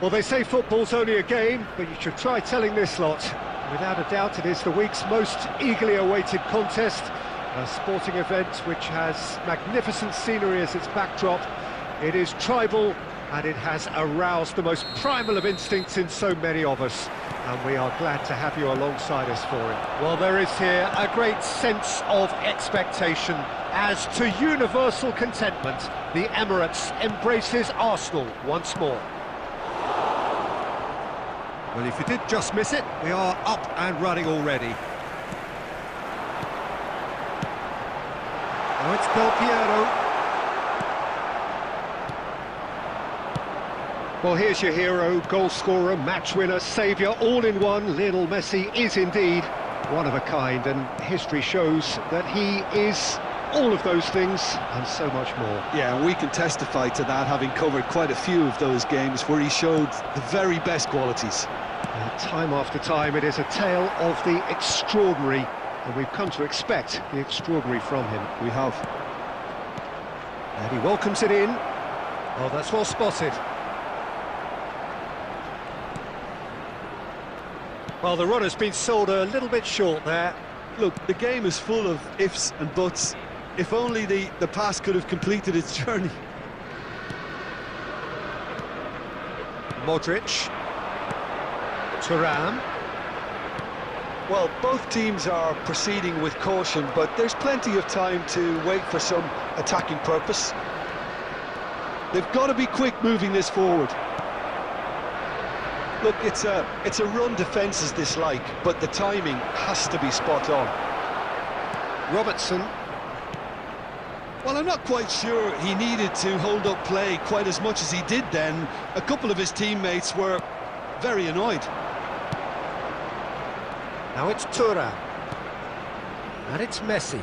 Well, they say football's only a game, but you should try telling this lot. Without a doubt, it is the week's most eagerly awaited contest, a sporting event which has magnificent scenery as its backdrop. It is tribal, and it has aroused the most primal of instincts in so many of us, and we are glad to have you alongside us for it. Well, there is here a great sense of expectation, as to universal contentment, the Emirates embraces Arsenal once more. Well, if you did just miss it, we are up and running already. Now it's Del Piero. Well, here's your hero, goal scorer, match winner, saviour, all in one. Lionel Messi is indeed one of a kind, and history shows that he is all of those things and so much more. Yeah, and we can testify to that, having covered quite a few of those games where he showed the very best qualities. Time after time, it is a tale of the extraordinary, and we've come to expect the extraordinary from him. We have. And he welcomes it in. Oh, that's well spotted. Well, the run has been sold a little bit short there. Look, the game is full of ifs and buts. If only the pass could have completed its journey. Modric. Thuram. Well, both teams are proceeding with caution, but there's plenty of time to wait for some attacking purpose. They've got to be quick moving this forward. Look, it's a run defences dislike, but the timing has to be spot on. Robertson. Well, I'm not quite sure he needed to hold up play quite as much as he did then. A couple of his teammates were very annoyed. Now it's Thuram. And it's Messi.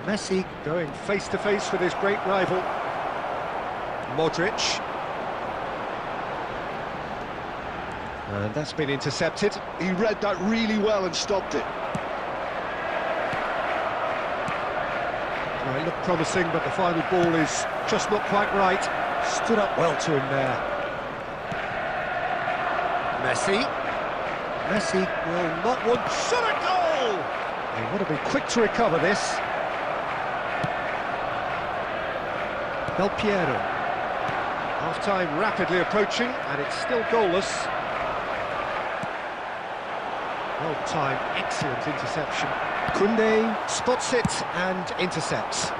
Messi going face-to-face with his great rival. Modric. And that's been intercepted. He read that really well and stopped it. Well, it looked promising, but the final ball is just not quite right. Stood up well to him there. Messi. Messi will not want shot at goal! They want to be quick to recover this. Del Piero. Half-time rapidly approaching, and it's still goalless. Well-timed, excellent interception. Koundé spots it and intercepts.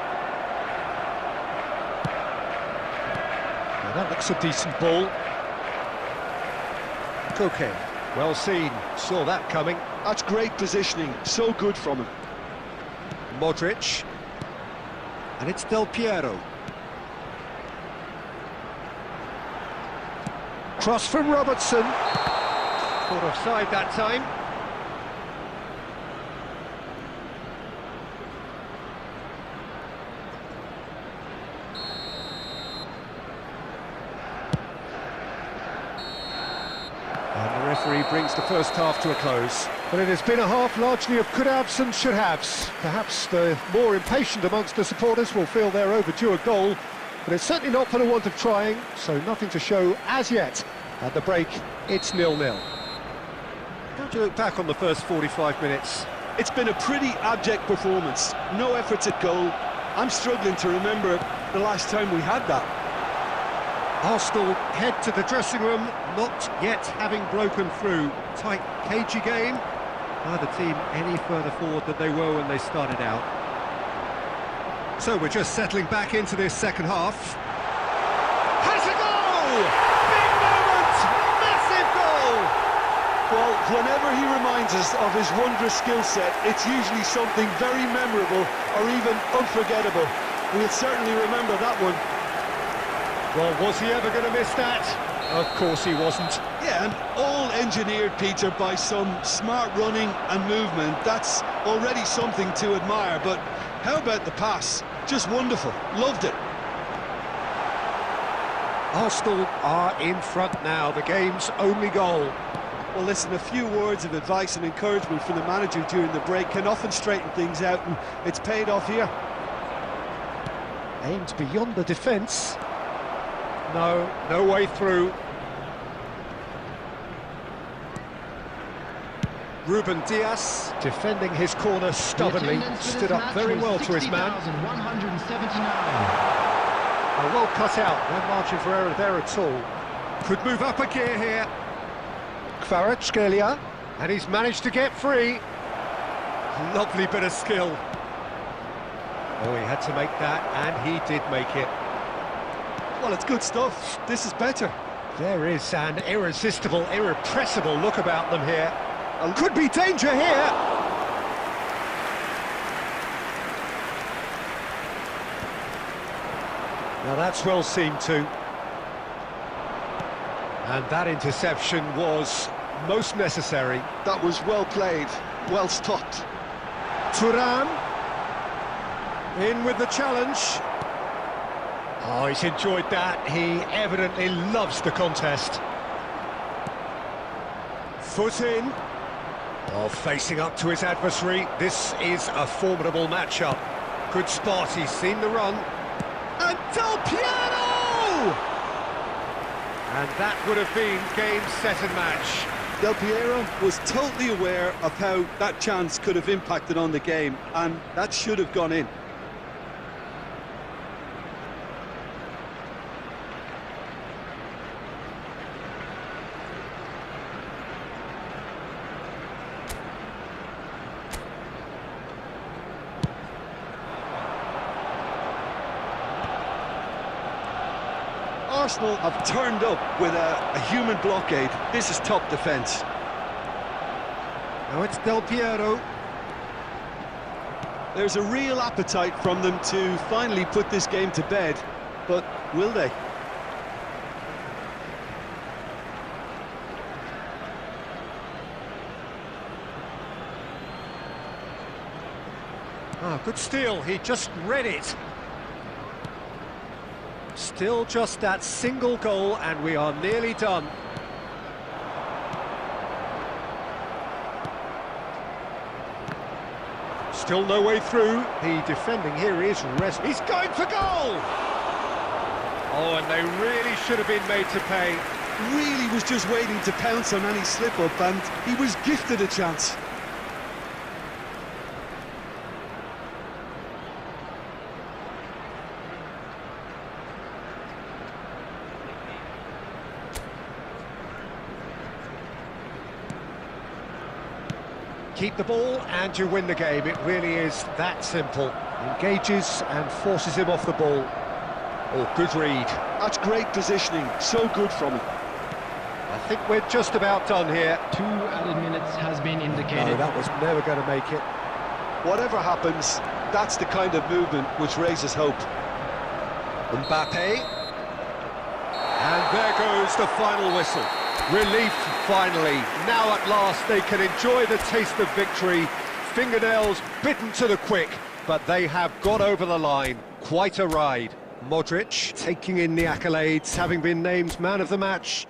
Now that looks a decent ball. Koke, well seen, saw that coming. That's great positioning, so good from him. Modric. And it's Del Piero. Cross from Robertson. Caught offside that time. And the referee brings the first half to a close. But it has been a half largely of could-haves and should-haves. Perhaps the more impatient amongst the supporters will feel they're overdue a goal, but it's certainly not for the want of trying, so nothing to show as yet. At the break, it's 0-0. How do you look back on the first 45 minutes? It's been a pretty abject performance. No efforts at goal. I'm struggling to remember the last time we had that. Arsenal head to the dressing room, not yet having broken through. Tight, cagey game. Neither team any further forward than they were when they started out. So we're just settling back into this second half. Has a goal! Big moment! Massive goal! Well, whenever he reminds us of his wondrous skill set, it's usually something very memorable or even unforgettable. We'll certainly remember that one. Well, was he ever going to miss that? Of course he wasn't. Yeah, and all engineered, Peter, by some smart running and movement. That's already something to admire, but how about the pass? Just wonderful. Loved it. Arsenal are in front now, the game's only goal. Well, listen, a few words of advice and encouragement from the manager during the break can often straighten things out, and it's paid off here. Aimed beyond the defence. No way through. Ruben Dias, defending his corner stubbornly, stood up very well to his man. 60,179. Well cut out, no margin for error there at all. Could move up a gear here. Kvaratskhelia, and he's managed to get free. Lovely bit of skill. Oh, he had to make that, and he did make it. Well, it's good stuff. This is better. There is an irresistible, irrepressible look about them here. Could be danger here. Now that's well seen too. And that interception was most necessary. That was well played, well stopped. Thuram in with the challenge. Oh, he's enjoyed that. He evidently loves the contest. Foot in. Oh, facing up to his adversary. This is a formidable matchup. Good spot, he's seen the run. And Del Piero! And that would have been game, set and match. Del Piero was totally aware of how that chance could have impacted on the game, and that should have gone in. Arsenal have turned up with a human blockade. This is top defence. Now it's Del Piero. There's a real appetite from them to finally put this game to bed, but will they? Ah, good steal, he just read it. Still just that single goal and we are nearly done. Still no way through. The defending here is rest. He's going for goal! Oh, and they really should have been made to pay. Really was just waiting to pounce on any slip-up, and he was gifted a chance. Keep the ball and you win the game. It really is that simple. Engages and forces him off the ball. Oh, good read. That's great positioning, so good from him. I think we're just about done here. 2 added minutes has been indicated. No, that was never going to make it. Whatever happens, that's the kind of movement which raises hope. Mbappe. And there goes the final whistle. Relief, finally. Now at last they can enjoy the taste of victory. Fingernails bitten to the quick, but they have got over the line. Quite a ride. Modric taking in the accolades, having been named man of the match.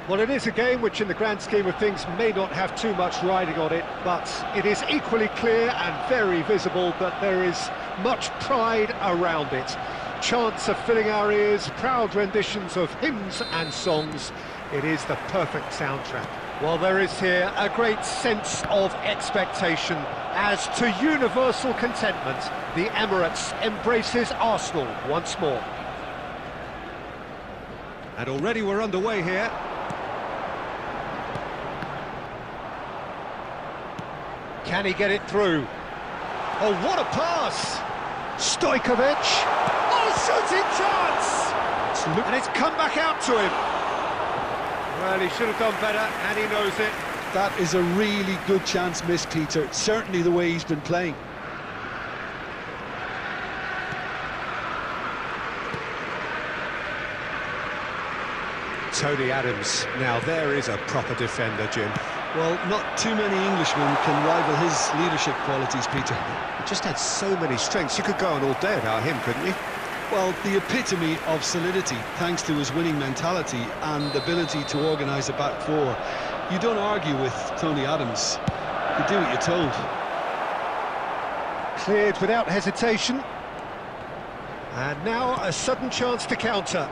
Well, it is a game which, in the grand scheme of things, may not have too much riding on it, but it is equally clear and very visible that there is much pride around it. Chants are filling our ears, proud renditions of hymns and songs. It is the perfect soundtrack. Well, there is here a great sense of expectation as, to universal contentment, the Emirates embraces Arsenal once more. And already we're underway here. Can he get it through? Oh, what a pass! Stojkovic! Oh, shooting chance! And it's come back out to him. Well, he should have done better, and he knows it. That is a really good chance missed, Peter. Certainly the way he's been playing. Tony Adams. Now there is a proper defender, Jim. Well, not too many Englishmen can rival his leadership qualities, Peter. He just had so many strengths. You could go on all day about him, couldn't you? Well, the epitome of solidity, thanks to his winning mentality and ability to organise a back four. You don't argue with Tony Adams. You do what you're told. Cleared without hesitation. And now a sudden chance to counter.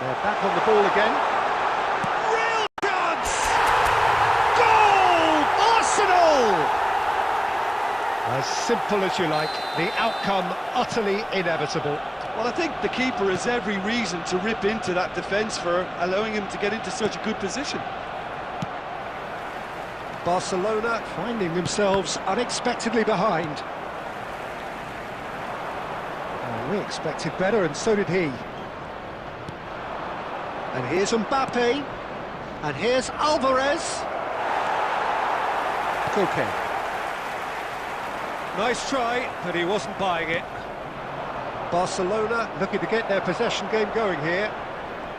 They're back on the ball again. Real chance! Goal! Arsenal! As simple as you like, the outcome utterly inevitable. Well, I think the keeper has every reason to rip into that defence for allowing him to get into such a good position. Barcelona finding themselves unexpectedly behind. We expected better, and so did he. And here's Mbappe, and here's Alvarez. Koke. Nice try, but he wasn't buying it. Barcelona looking to get their possession game going here.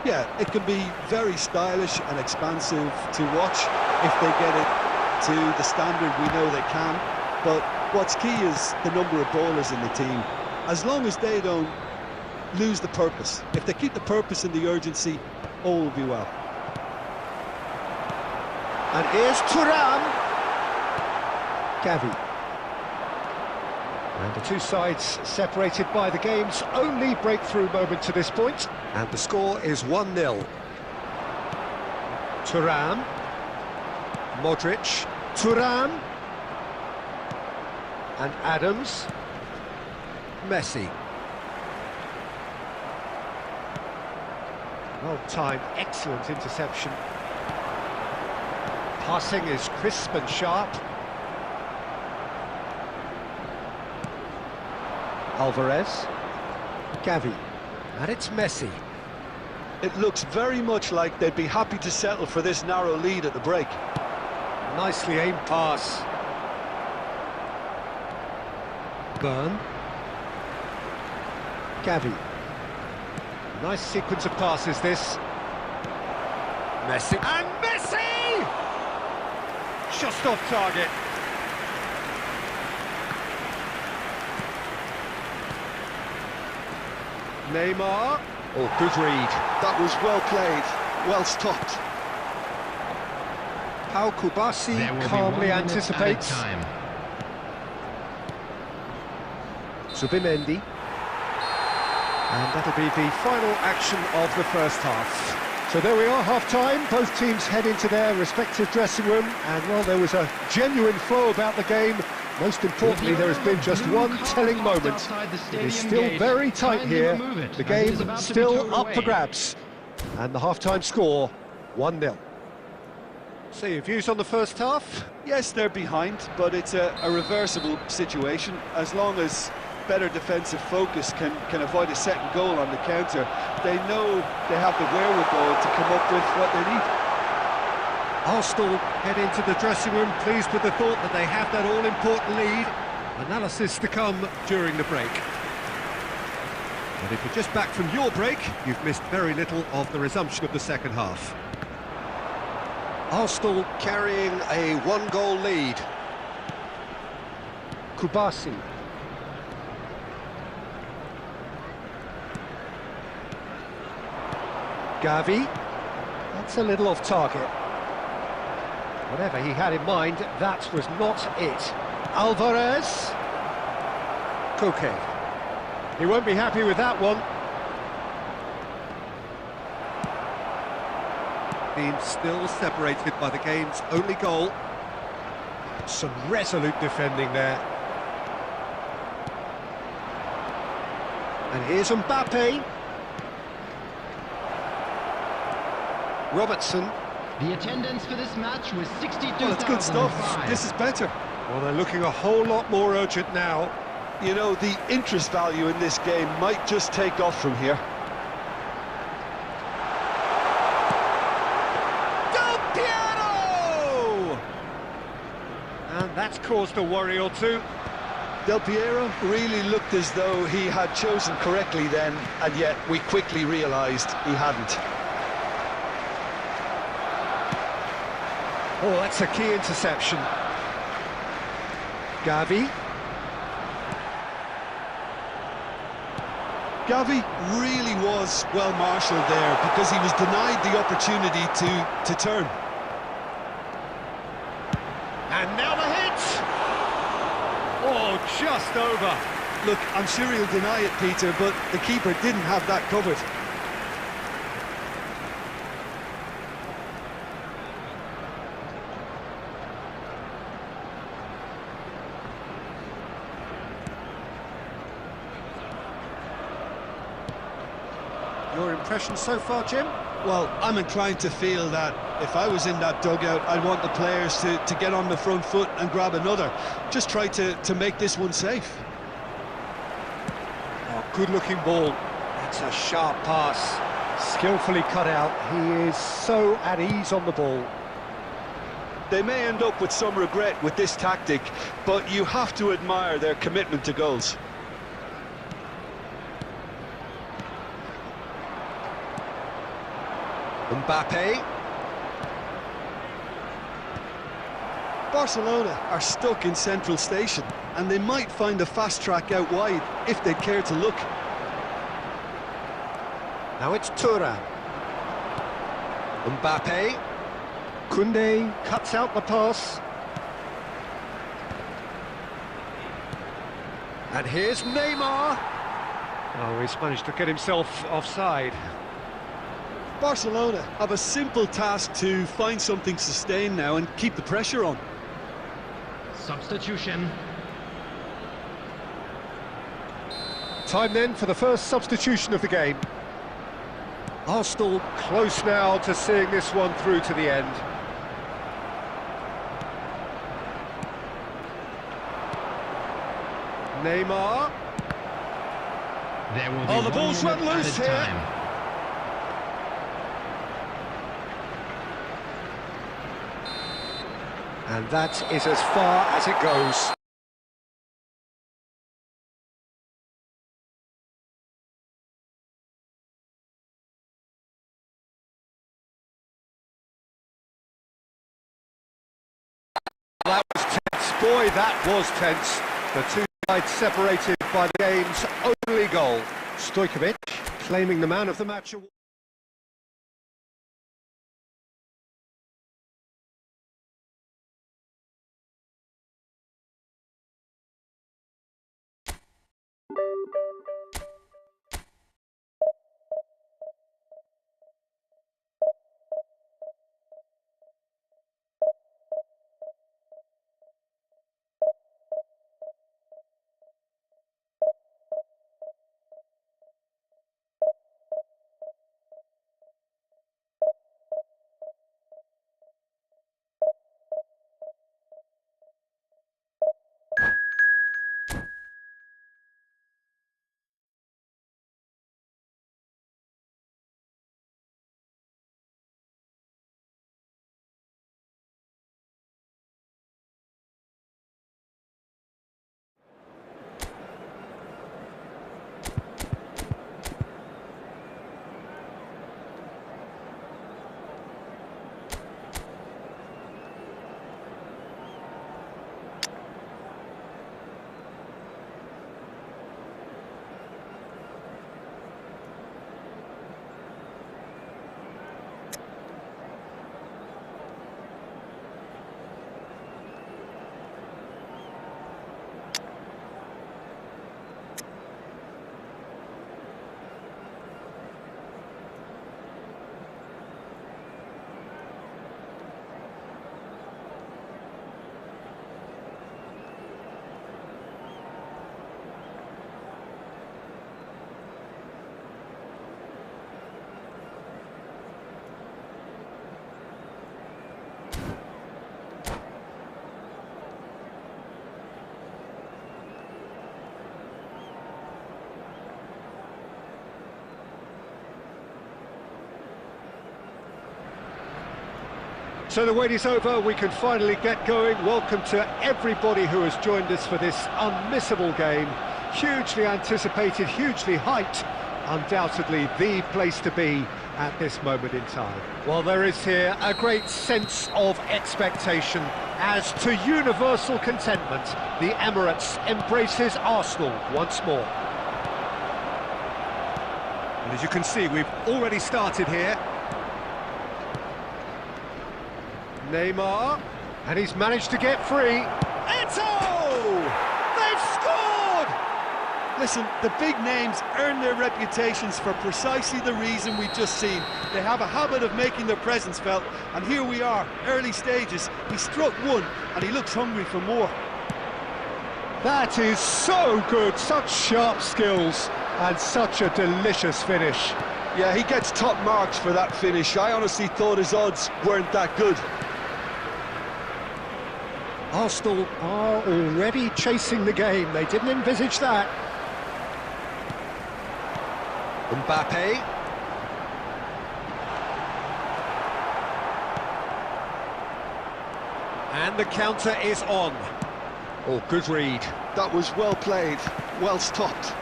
Yeah, it can be very stylish and expansive to watch if they get it to the standard we know they can. But what's key is the number of ballers in the team. As long as they don't lose the purpose, if they keep the purpose and the urgency, all will be well. And here's Thuram. Gavi. And the two sides separated by the game's only breakthrough moment to this point. And the score is 1-0. Thuram. Modric. Thuram. And Adams. Messi. Well-timed, excellent interception. Passing is crisp and sharp. Alvarez. Gavi. And it's Messi. It looks very much like they'd be happy to settle for this narrow lead at the break. Nicely aimed pass. Burn. Gavi. Nice sequence of passes, this. Messi. And Messi! Just off target. Neymar. Oh, good read. That was well played, well stopped. How Kubasi calmly anticipates. Zubimendi. And that'll be the final action of the first half. So there we are, half-time. Both teams head into their respective dressing room. And, well, there was a genuine flow about the game. Most importantly, there has been just one telling moment. It is still very tight here. The game still up for grabs. And the half-time score, 1-0. So your views on the first half? Yes, they're behind, but it's a reversible situation. As long as better defensive focus can avoid a second goal on the counter, they know they have the wherewithal to come up with what they need. Arsenal head into the dressing room pleased with the thought that they have that all-important lead. Analysis to come during the break. And if you're just back from your break, you've missed very little of the resumption of the second half. Arsenal carrying a one-goal lead. Kubasi. Gavi. That's a little off target. Whatever he had in mind, that was not it. Alvarez. Koke. He won't be happy with that one. Being still separated by the game's only goal. Some resolute defending there. And here's Mbappe. Robertson. The attendance for this match was 62,005. Well, it's good stuff. This is better. Well, they're looking a whole lot more urgent now. You know, the interest value in this game might just take off from here. Del Piero! And that's caused a worry or two. Del Piero really looked as though he had chosen correctly then, and yet we quickly realised he hadn't. Oh, that's a key interception. Gavi. Gavi really was well marshalled there because he was denied the opportunity to turn. And now the hit! Oh, just over. Look, I'm sure he'll deny it, Peter, but the keeper didn't have that covered. Your impression so far, Jim? Well, I'm inclined to feel that if I was in that dugout, I'd want the players to get on the front foot and grab another. Just try to make this one safe. Oh, good-looking ball. That's a sharp pass. Skillfully cut out. He is so at ease on the ball. They may end up with some regret with this tactic, but you have to admire their commitment to goals. Mbappe. Barcelona are stuck in central station, and they might find a fast track out wide if they'd care to look. Now it's Thuram. Mbappe. Koundé cuts out the pass. And here's Neymar. Oh, he's managed to get himself offside. Barcelona have a simple task to find something sustained now and keep the pressure on. Substitution. Time then for the first substitution of the game. Arsenal close now to seeing this one through to the end. Neymar. There will be Oh, the one ball's minute run loose added here. time. And that is as far as it goes. That was tense. Boy, that was tense. The two sides separated by the game's only goal. Stojkovic claiming the man of the match award. So the wait is over, we can finally get going. Welcome to everybody who has joined us for this unmissable game. Hugely anticipated, hugely hyped, undoubtedly the place to be at this moment in time. Well, there is here a great sense of expectation as to universal contentment. The Emirates embraces Arsenal once more. And as you can see, we've already started here. Neymar, and he's managed to get free. Eto'o! They've scored! Listen, the big names earn their reputations for precisely the reason we've just seen. They have a habit of making their presence felt, and here we are, early stages. He struck one, and he looks hungry for more. That is so good, such sharp skills, and such a delicious finish. Yeah, he gets top marks for that finish. I honestly thought his odds weren't that good. Arsenal are already chasing the game. They didn't envisage that. Mbappe. And the counter is on. Oh, good read. That was well played, well stopped.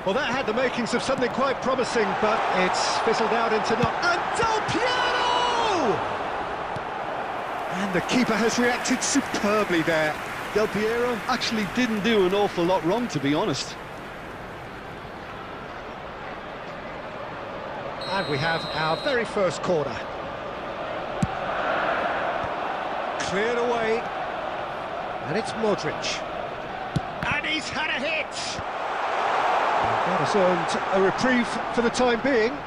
Well, that had the makings of something quite promising, but it's fizzled out into not. And Del Piero! And the keeper has reacted superbly there. Del Piero actually didn't do an awful lot wrong, to be honest. And we have our very first corner. Cleared away. And it's Modric. And he's had a hit! That has earned a reprieve for the time being.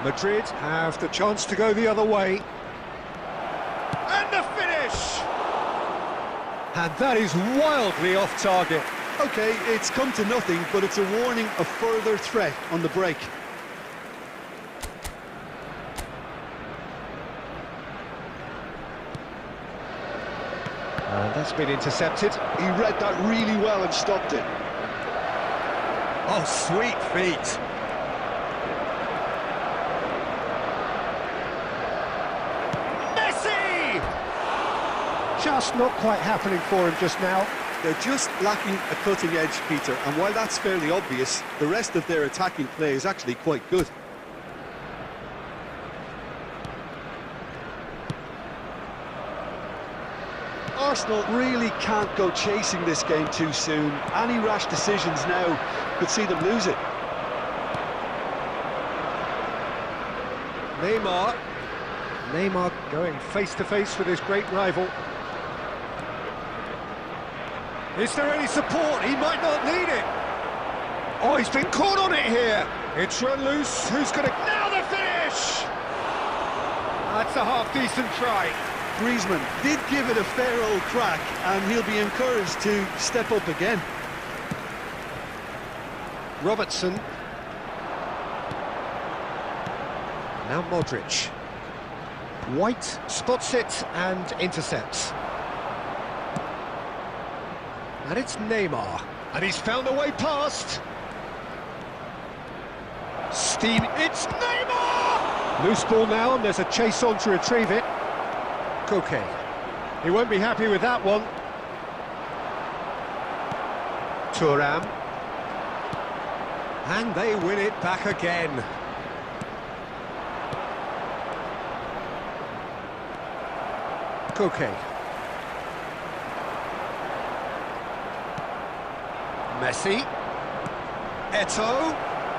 Madrid have the chance to go the other way. And the finish! And that is wildly off target. Okay, it's come to nothing, but it's a warning of further threat on the break. And that's been intercepted. He read that really well and stopped it. Oh, sweet feet. Messi! Just not quite happening for him just now. They're just lacking a cutting edge, Peter, and while that's fairly obvious, the rest of their attacking play is actually quite good. Arsenal really can't go chasing this game too soon. Any rash decisions now could see them lose it. Neymar going face-to-face with his great rival. Is there any support? He might not need it. Oh, he's been caught on it here. It's run loose. Who's going to... Now the finish! That's a half-decent try. Griezmann did give it a fair old crack, and he'll be encouraged to step up again. Robertson. Now Modric. White spots it and intercepts. And it's Neymar. And he's found a way past. Steam. It's Neymar! Loose ball now, and there's a chase on to retrieve it. Okay, he won't be happy with that one. Thuram. And they win it back again. Koke. Messi. Eto'o.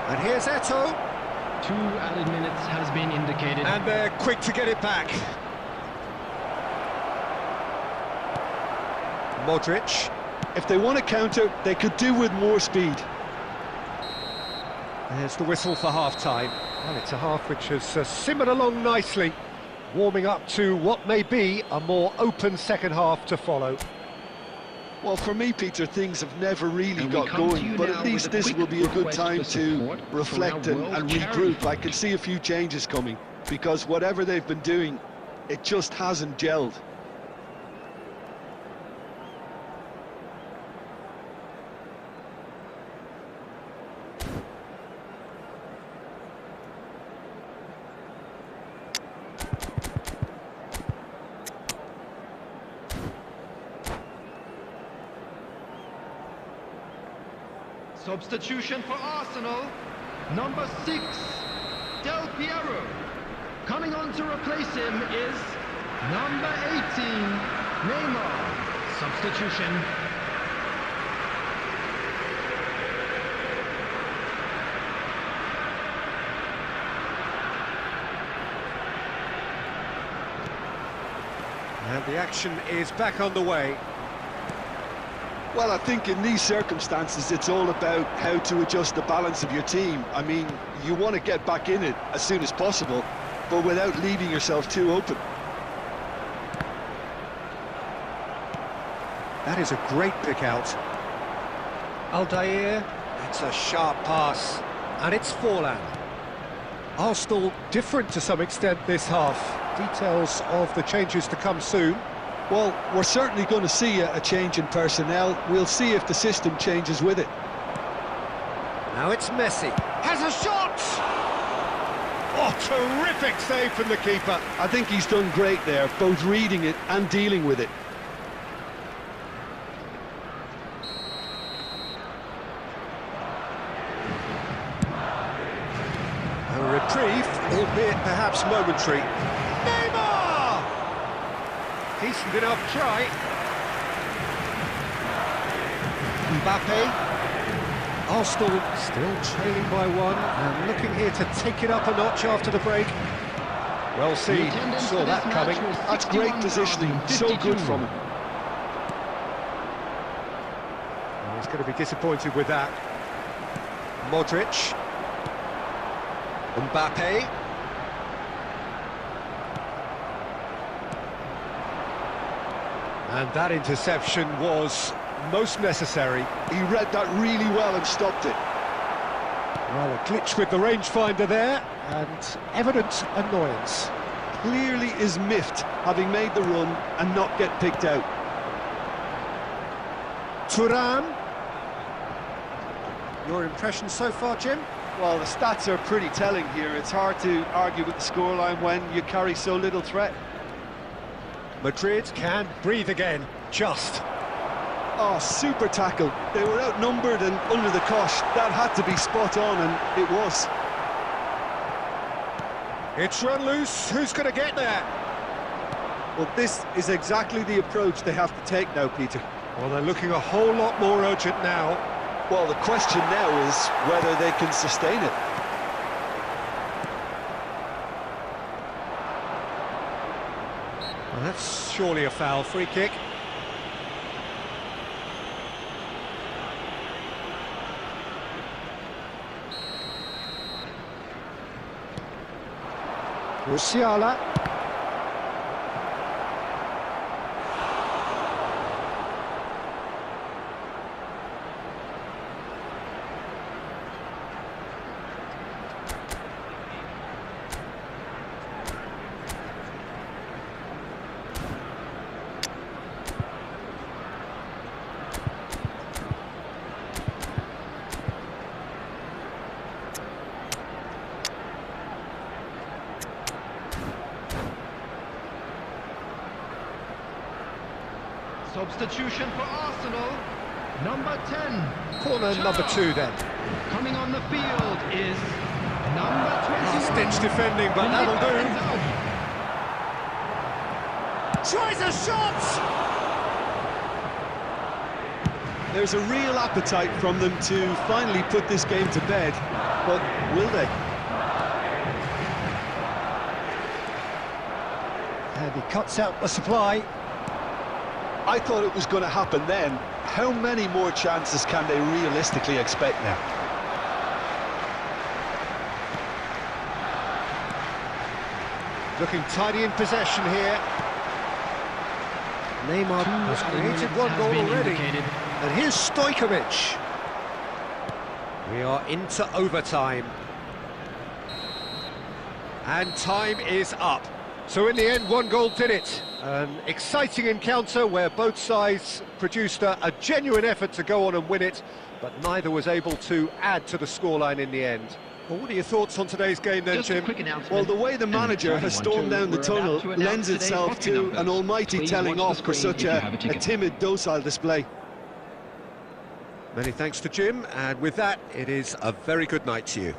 And here's Eto'o. 2 added minutes has been indicated. And they're quick to get it back. Modric. If they want to counter, they could do with more speed. There's the whistle for half-time. Well, it's a half which has simmered along nicely, warming up to what may be a more open second half to follow. Well, for me, Peter, things have never really got going, but at least this will be a good time to reflect and regroup. I can see a few changes coming, because whatever they've been doing, it just hasn't gelled. Substitution for Arsenal. Number 6, Del Piero. Coming on to replace him is number 18, Neymar. Substitution. And the action is back on the way. Well, I think in these circumstances, it's all about how to adjust the balance of your team. I mean, you want to get back in it as soon as possible, but without leaving yourself too open. That is a great pick out. Aldair, it's a sharp pass, and it's Forlan. Arsenal different to some extent this half. Details of the changes to come soon. Well, we're certainly going to see a change in personnel. We'll see if the system changes with it. Now it's Messi. Has a shot! Oh, terrific save from the keeper. I think he's done great there, both reading it and dealing with it. A reprieve, albeit perhaps momentary. Neymar! Decent enough try. Mbappe. Arsenal still trailing by one and looking here to take it up a notch after the break. Well seen, saw that coming. That's great positioning, so good from him. Well, he's going to be disappointed with that. Modric. Mbappe. And that interception was most necessary. He read that really well and stopped it. Well, a glitch with the rangefinder there, and evident annoyance. Clearly is miffed, having made the run and not get picked out. Thuram. Your impression so far, Jim? Well, the stats are pretty telling here. It's hard to argue with the scoreline when you carry so little threat. Madrid can breathe again, just. Oh, super tackle. They were outnumbered and under the cosh. That had to be spot on, and it was. It's run loose. Who's going to get there? Well, this is exactly the approach they have to take now, Peter. Well, they're looking a whole lot more urgent now. Well, the question now is whether they can sustain it. Well, that's surely a foul. Free kick. Musiala. Substitution for Arsenal, number 10. Corner number 2 then. Coming on the field is number 21. Last-ditch defending, but that'll do. Tries a shot! There's a real appetite from them to finally put this game to bed, but will they? And he cuts out the supply. I thought it was going to happen then. How many more chances can they realistically expect now? Looking tidy in possession here. Neymar has created one goal already. And here's Stojkovic. We are into overtime. And time is up. So in the end, one goal did it. An exciting encounter where both sides produced a genuine effort to go on and win it, but neither was able to add to the scoreline in the end. Well, what are your thoughts on today's game then, Just Jim? a quick announcement. Well, the way the manager has stormed down the tunnel lends itself to an almighty telling off for such a timid, docile display. Many thanks to Jim, and with that, it is a very good night to you.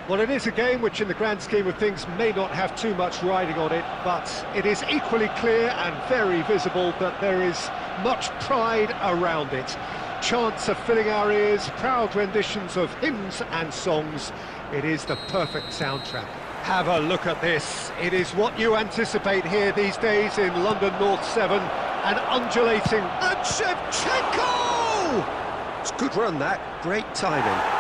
Well, it is a game which, in the grand scheme of things, may not have too much riding on it, but it is equally clear and very visible that there is much pride around it. Chants are filling our ears, proud renditions of hymns and songs. It is the perfect soundtrack. Have a look at this. It is what you anticipate here these days in London North 7, and undulating. And Shevchenko! It's a good run, that. Great timing.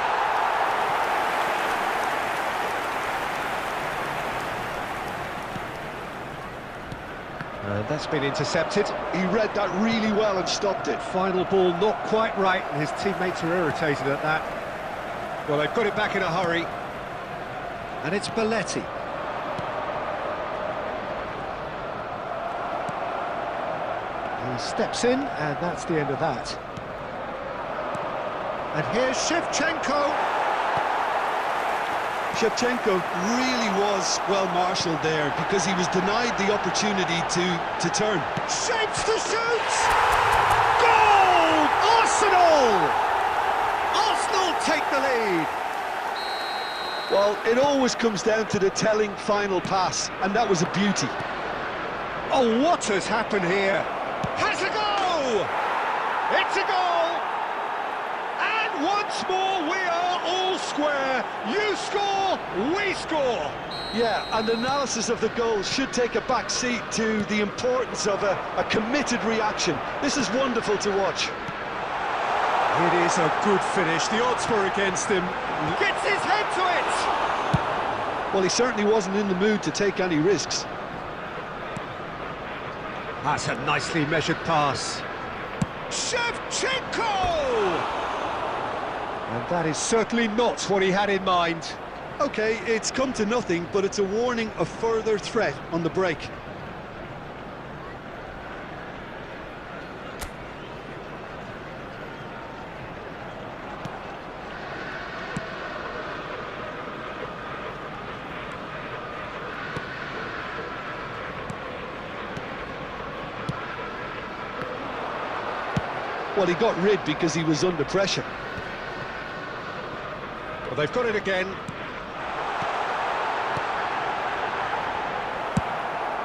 And that's been intercepted. He read that really well and stopped it. Final ball not quite right, and his teammates are irritated at that. Well, they've got it back in a hurry. And it's Belletti. He steps in, and that's the end of that. And here's Shevchenko. Shevchenko really was well marshalled there because he was denied the opportunity to turn. Shapes to shoot! Goal! Arsenal! Arsenal take the lead! Well, it always comes down to the telling final pass, and that was a beauty. Oh, what has happened here? Has a goal! It's a goal! And once more we are all square. You score, we score. Yeah, and analysis of the goal should take a back seat to the importance of a committed reaction. This is wonderful to watch. It is a good finish. The odds were against him. Gets his head to it. Well, he certainly wasn't in the mood to take any risks. That's a nicely measured pass. Shevchenko! And that is certainly not what he had in mind. OK, it's come to nothing, but it's a warning of further threat on the break. Well, he got rid because he was under pressure. Well, they've got it again.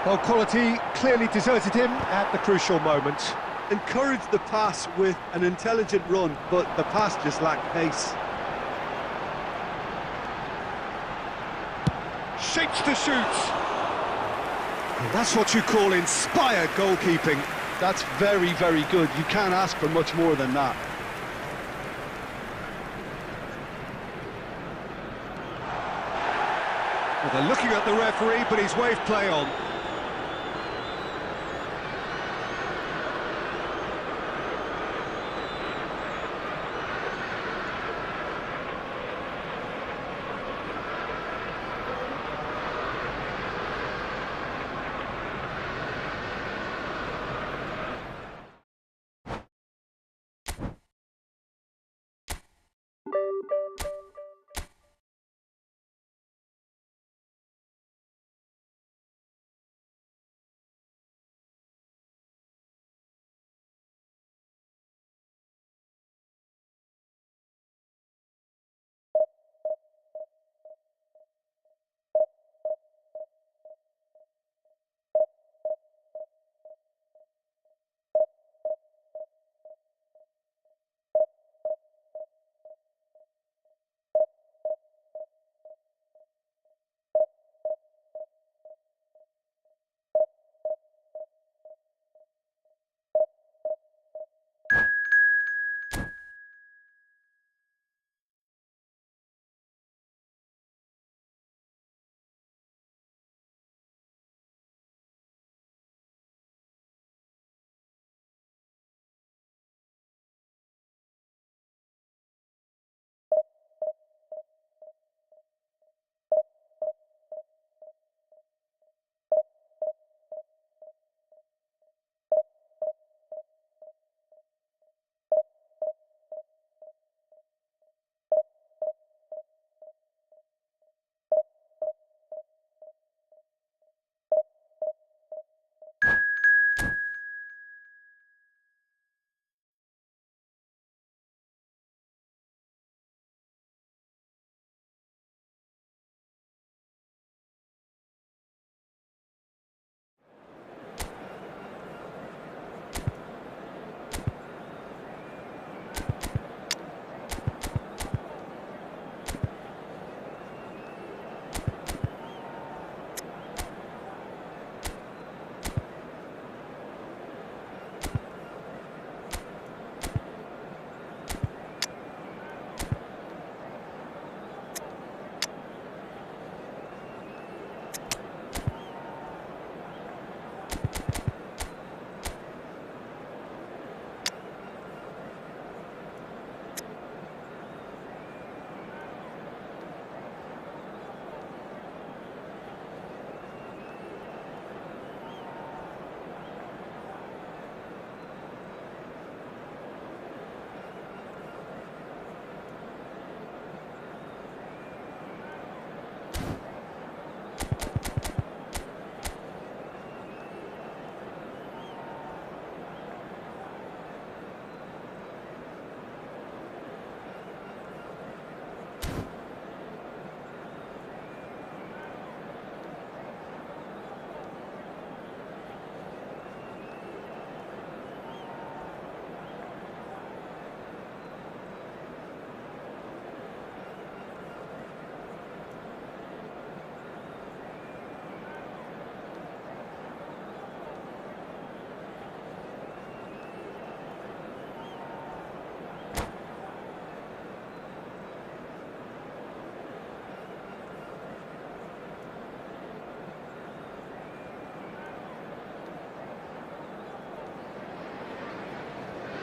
Well, quality clearly deserted him at the crucial moment. Encouraged the pass with an intelligent run, but the pass just lacked pace. Shapes to shoot. And that's what you call inspired goalkeeping. That's very, very good. You can't ask for much more than that. Well, they're looking at the referee, but he's waved play on.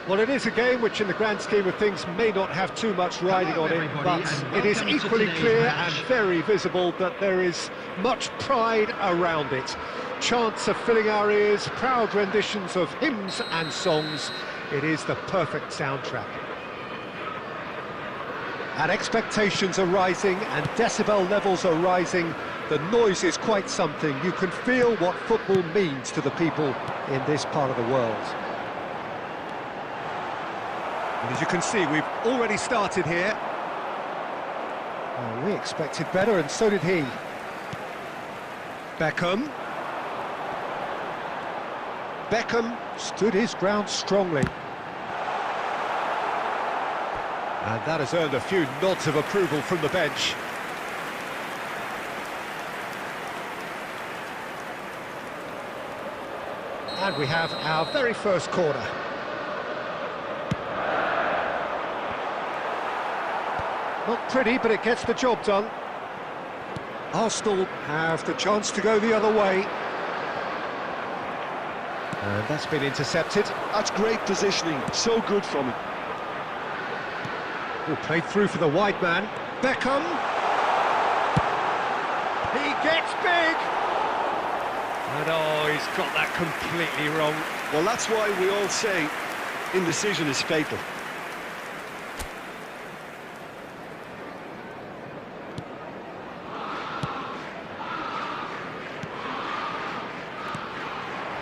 Well, it is a game which in the grand scheme of things may not have too much riding Hello, on it, everybody, but and it is welcome to equally today's clear match. and very visible that there is much pride around it. Chants are filling our ears, proud renditions of hymns and songs. It is the perfect soundtrack. And expectations are rising and decibel levels are rising. The noise is quite something. You can feel what football means to the people in this part of the world. And as you can see, we've already started here. Well, we expected better, and so did he. Beckham. Beckham stood his ground strongly. And that has earned a few nods of approval from the bench. And we have our very first corner. Not pretty, but it gets the job done. Arsenal have the chance to go the other way. And that's been intercepted. That's great positioning, so good from him. Oh, played through for the wide man. Beckham. He gets big. And oh, he's got that completely wrong. Well, that's why we all say indecision is fatal.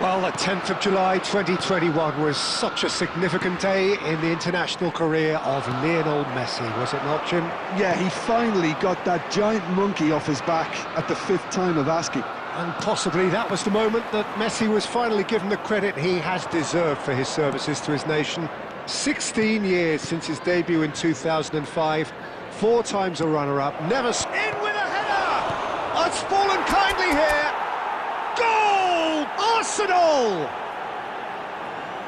Well, the 10th of July 2021 was such a significant day in the international career of Lionel Messi, was it not, Jim? Yeah, he finally got that giant monkey off his back at the 5th time of asking. And possibly that was the moment that Messi was finally given the credit he has deserved for his services to his nation. 16 years since his debut in 2005, 4 times a runner-up, never... In with a header! Oh, it's fallen kindly here! Goal! Arsenal!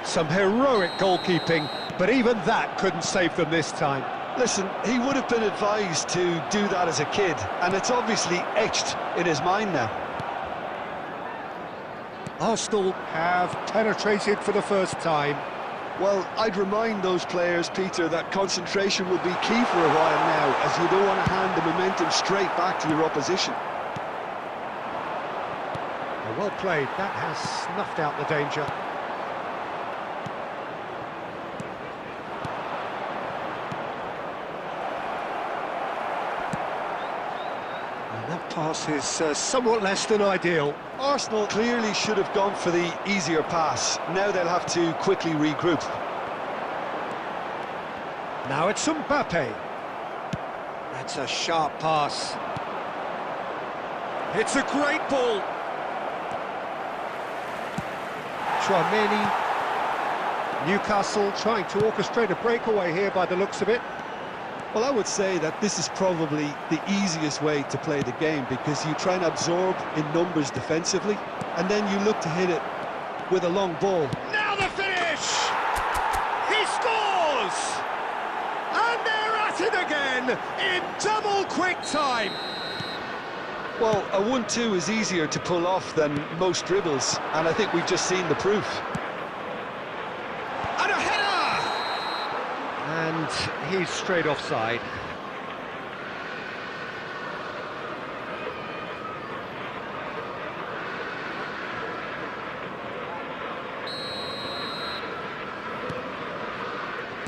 Some heroic goalkeeping, but even that couldn't save them this time. Listen, he would have been advised to do that as a kid, and it's obviously etched in his mind now. Arsenal have penetrated for the first time. Well, I'd remind those players, Peter, that concentration will be key for a while now, as you don't want to hand the momentum straight back to your opposition. Well played, that has snuffed out the danger. And that pass is somewhat less than ideal. Arsenal clearly should have gone for the easier pass. Now they'll have to quickly regroup. Now it's Mbappe. That's a sharp pass. It's a great ball. Chouameni. Newcastle trying to orchestrate a breakaway here by the looks of it. Well, I would say that this is probably the easiest way to play the game, because you try and absorb in numbers defensively, and then you look to hit it with a long ball. Now the finish! He scores! And they're at it again in double quick time. Well, a 1-2 is easier to pull off than most dribbles, and I think we've just seen the proof. And a header! And he's straight offside.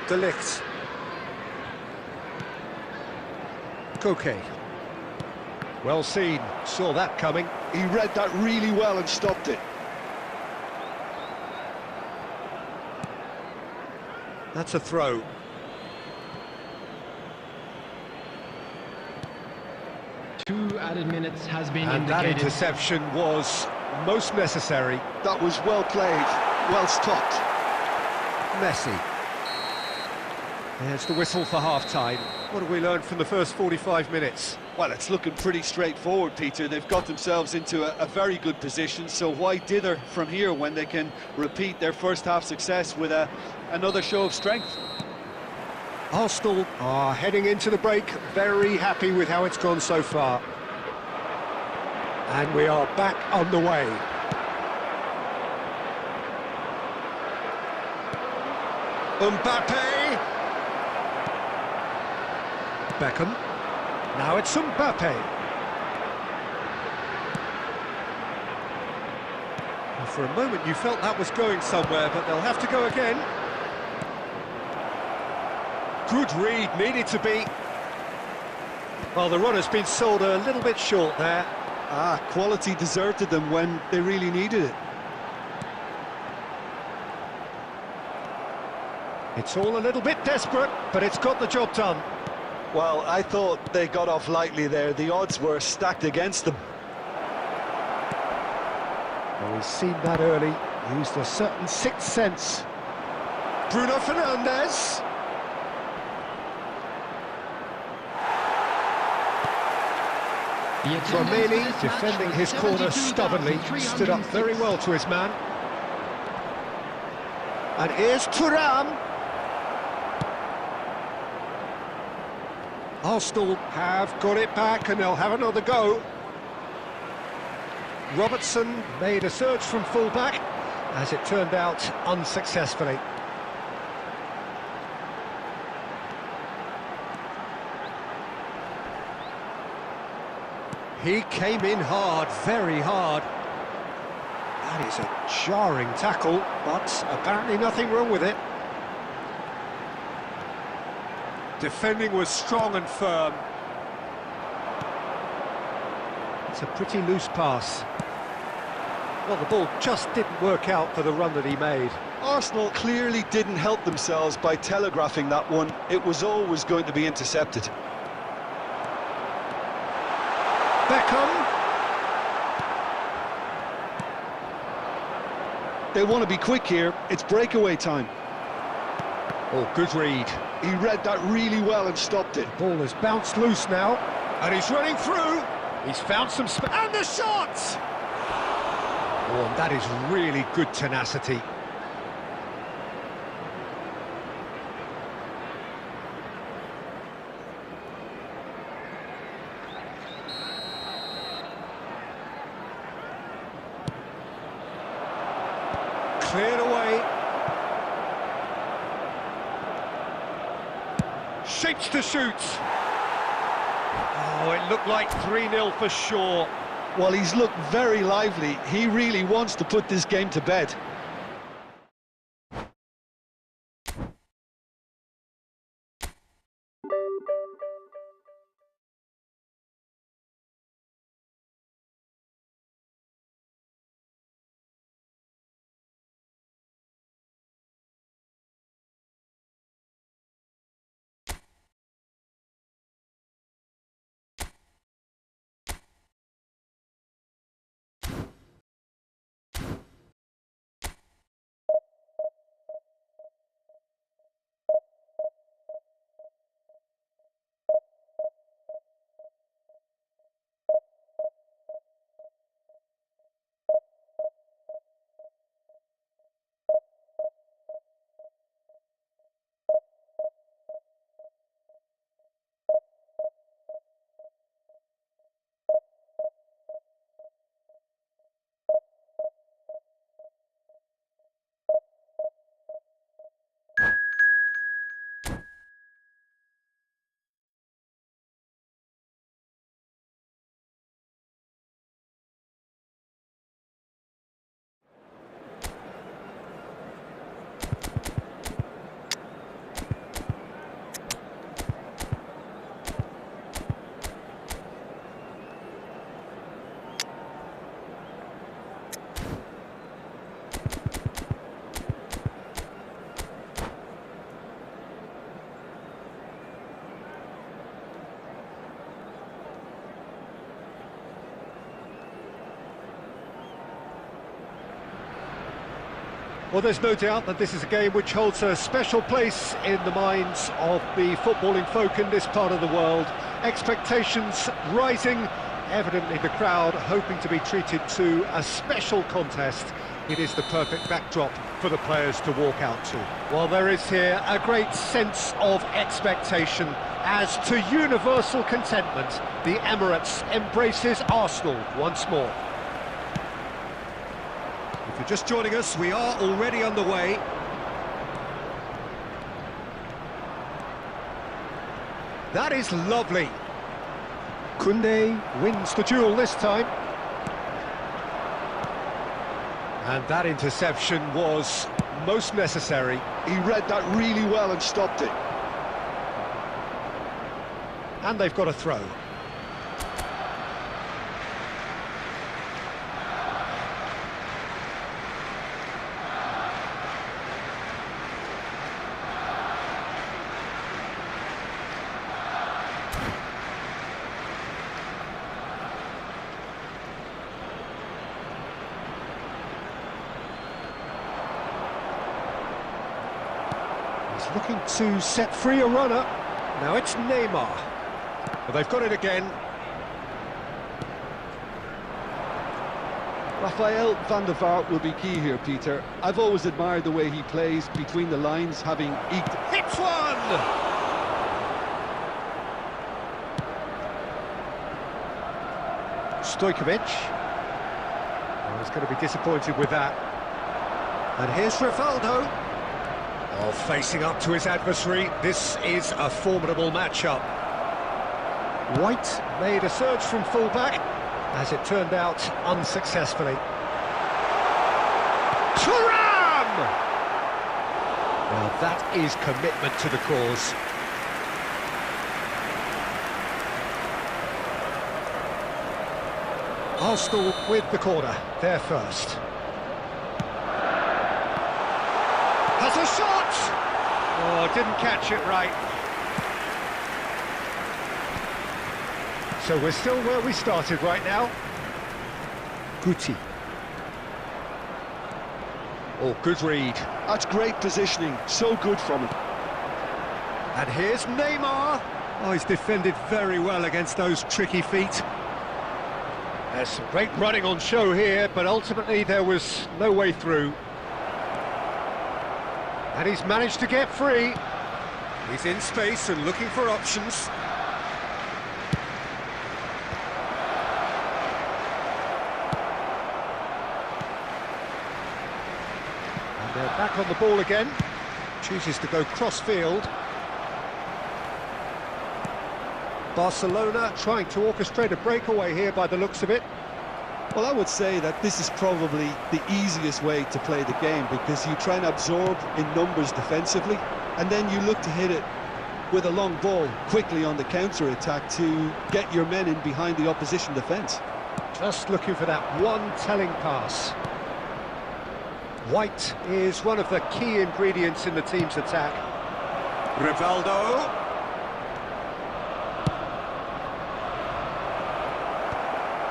De Ligt. Koke. Well seen, saw that coming. He read that really well and stopped it. That's a throw. Two added minutes has been And that indicated. interception was most necessary. That was well played, well stopped. Messi. There's the whistle for half-time. What have we learned from the first 45 minutes? Well, it's looking pretty straightforward, Peter. They've got themselves into a very good position, so why dither from here when they can repeat their first half success with another show of strength? Arsenal are heading into the break, very happy with how it's gone so far. And we are back on the way. Mbappe. Beckham. Now it's Mbappe. Well, for a moment you felt that was going somewhere, but they'll have to go again. Good read, needed to be. Well, the run has been sold a little bit short there. Quality deserted them when they really needed it. It's all a little bit desperate, but it's got the job done. Well, I thought they got off lightly there. The odds were stacked against them. Well, he's seen that early, used a certain sixth sense. Bruno Fernandes. Romani, defending his corner stubbornly, stood up very well to his man. And here's Thuram. Arsenal have got it back and they'll have another go. Robertson made a surge from full-back, as it turned out unsuccessfully. He came in hard, very hard. That is a jarring tackle, but apparently nothing wrong with it. Defending was strong and firm. It's a pretty loose pass. Well, the ball just didn't work out for the run that he made. Arsenal clearly didn't help themselves by telegraphing that one. It was always going to be intercepted. Beckham. They want to be quick here. It's breakaway time. Oh, good read. He read that really well and stopped it. Ball has bounced loose now, and he's running through. He's found some space, and the shot! Oh, and that is really good tenacity. Cleared away. Shapes to shoot. Oh, it looked like 3-0 for sure. Well, he's looked very lively. He really wants to put this game to bed. Well, there's no doubt that this is a game which holds a special place in the minds of the footballing folk in this part of the world. Expectations rising, evidently the crowd hoping to be treated to a special contest. It is the perfect backdrop for the players to walk out to. Well, there is here a great sense of expectation as to universal contentment. The Emirates embraces Arsenal once more. If you're just joining us, we are already underway. That is lovely. Koundé wins the duel this time. And that interception was most necessary. He read that really well and stopped it. And they've got a throw. He's looking to set free a runner. Now it's Neymar. Well, they've got it again. Rafael van der Vaart will be key here, Peter. I've always admired the way he plays between the lines, having eked... Hits one! Stojkovic. Oh, he's going to be disappointed with that. And here's Rivaldo. Oh, facing up to his adversary. This is a formidable matchup. White made a surge from full-back, as it turned out, unsuccessfully. Thuram! Well, that is commitment to the cause. Arsenal with the corner, they're first. Has a shot! Oh, didn't catch it right. So we're still where we started right now. Guti. Oh, good read. That's great positioning, so good from him. And here's Neymar. Oh, he's defended very well against those tricky feet. There's some great running on show here, but ultimately there was no way through. And he's managed to get free. He's in space and looking for options. And they're back on the ball again. Chooses to go cross-field. Barcelona trying to orchestrate a breakaway here by the looks of it. Well, I would say that this is probably the easiest way to play the game, because you try and absorb in numbers defensively, and then you look to hit it with a long ball quickly on the counter-attack to get your men in behind the opposition defence. Just looking for that one telling pass. White is one of the key ingredients in the team's attack. Rivaldo.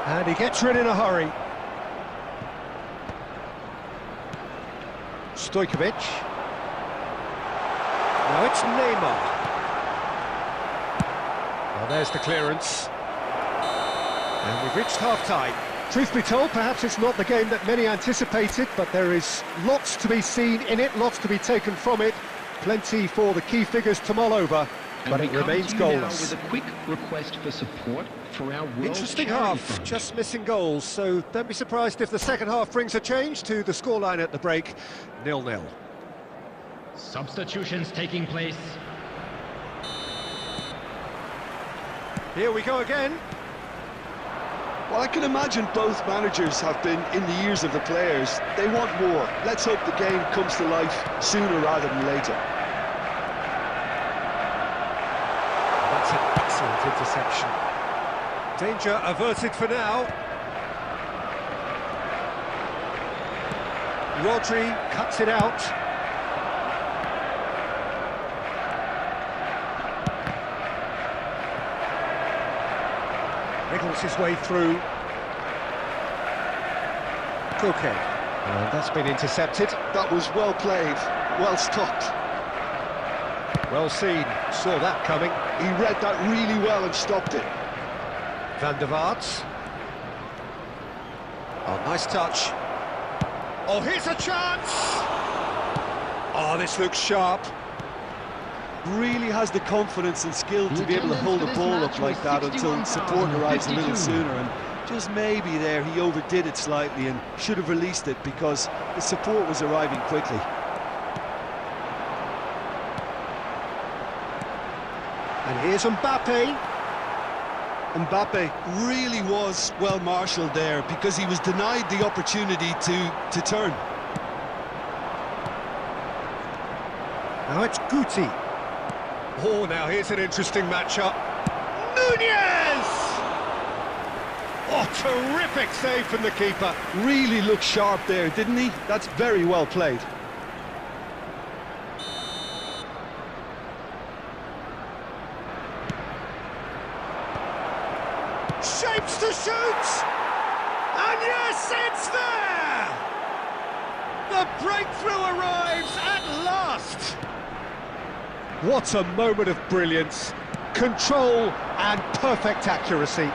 And he gets rid in a hurry. Stojkovic. Now it's Neymar. Well, there's the clearance. And we've reached half-time. Truth be told, perhaps it's not the game that many anticipated, but there is lots to be seen in it, lots to be taken from it. Plenty for the key figures to mull over, but it remains goalless. With a quick request for support for our World Interesting Charity half, Fund. just missing goals, so don't be surprised if the second half brings a change to the scoreline at the break, 0-0. Substitutions taking place. Here we go again. Well, I can imagine both managers have been in the ears of the players. They want more. Let's hope the game comes to life sooner rather than later. That's an excellent interception. Danger averted for now. Rodri cuts it out. Wriggles his way through. Koke. And that's been intercepted. That was well played, well stopped. Well seen, saw that coming. He read that really well and stopped it. Van der Vaart. Oh, nice touch. Oh, here's a chance! Oh, this looks sharp. Really has the confidence and skill to be able to hold the ball up like that until support arrives a little sooner, and just maybe there he overdid it slightly and should have released it because the support was arriving quickly. And here's Mbappe. Mbappe really was well marshalled there because he was denied the opportunity to turn. Now it's Guti. Oh, now here's an interesting matchup. Nunez! Oh, terrific save from the keeper. Really looked sharp there, didn't he? That's very well played. Shapes to shoot! And yes, it's there! The breakthrough arrives at last! What a moment of brilliance, control and perfect accuracy.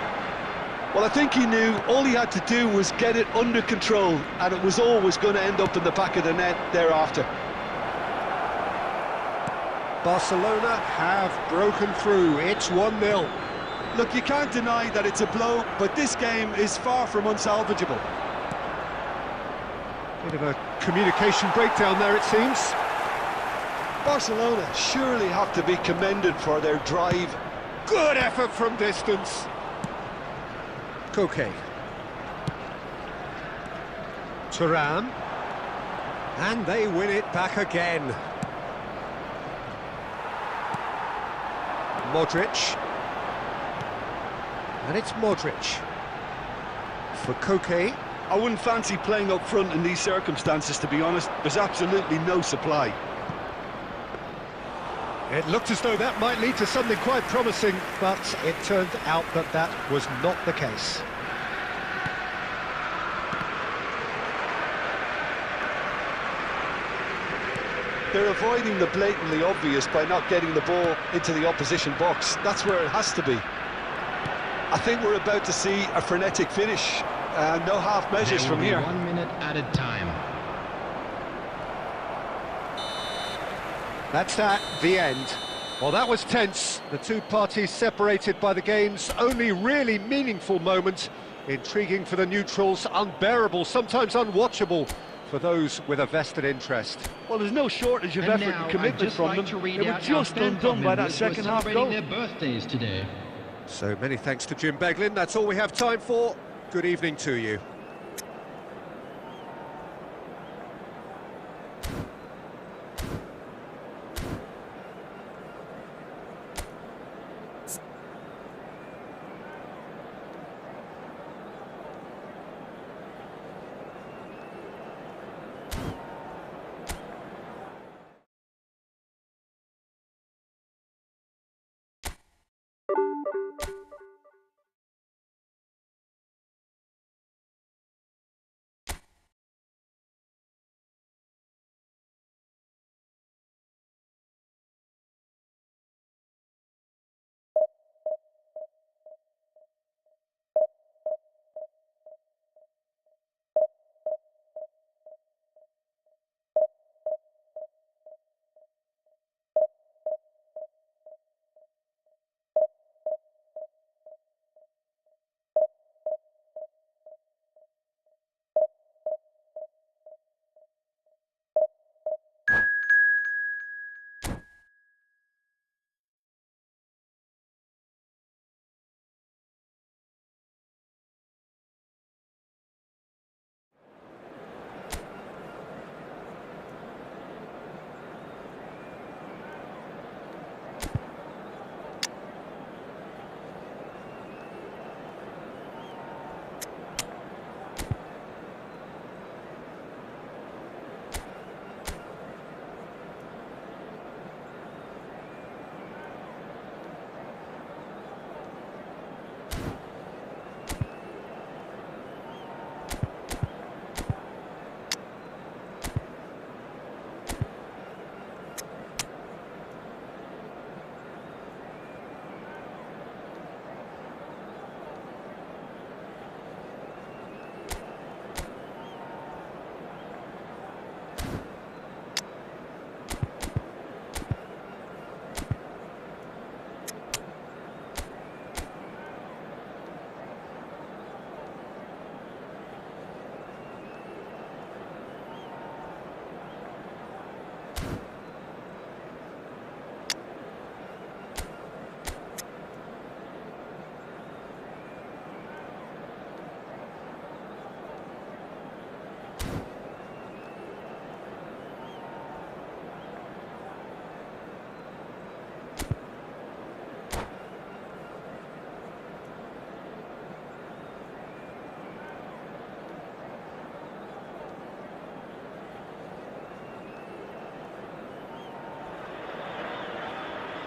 Well, I think he knew all he had to do was get it under control, and it was always going to end up in the back of the net thereafter. Barcelona have broken through. It's 1-0. Look, you can't deny that it's a blow, but this game is far from unsalvageable. Bit of a communication breakdown there, it seems. Barcelona surely have to be commended for their drive. Good effort from distance. Koke. Thuram. And they win it back again. Modric. And it's Modric. For Koke. I wouldn't fancy playing up front in these circumstances, to be honest. There's absolutely no supply. It looked as though that might lead to something quite promising, but it turned out that that was not the case. They're avoiding the blatantly obvious by not getting the ball into the opposition box. That's where it has to be. I think we're about to see a frenetic finish, and no half measures from here. 1 minute added time. That's that, the end. Well, that was tense. The two parties separated by the game's only really meaningful moment. Intriguing for the neutrals, unbearable, sometimes unwatchable for those with a vested interest. Well, there's no shortage of effort and commitment from them. They were just undone by that second half goal. Their birthdays today. So many thanks to Jim Beglin. That's all we have time for. Good evening to you.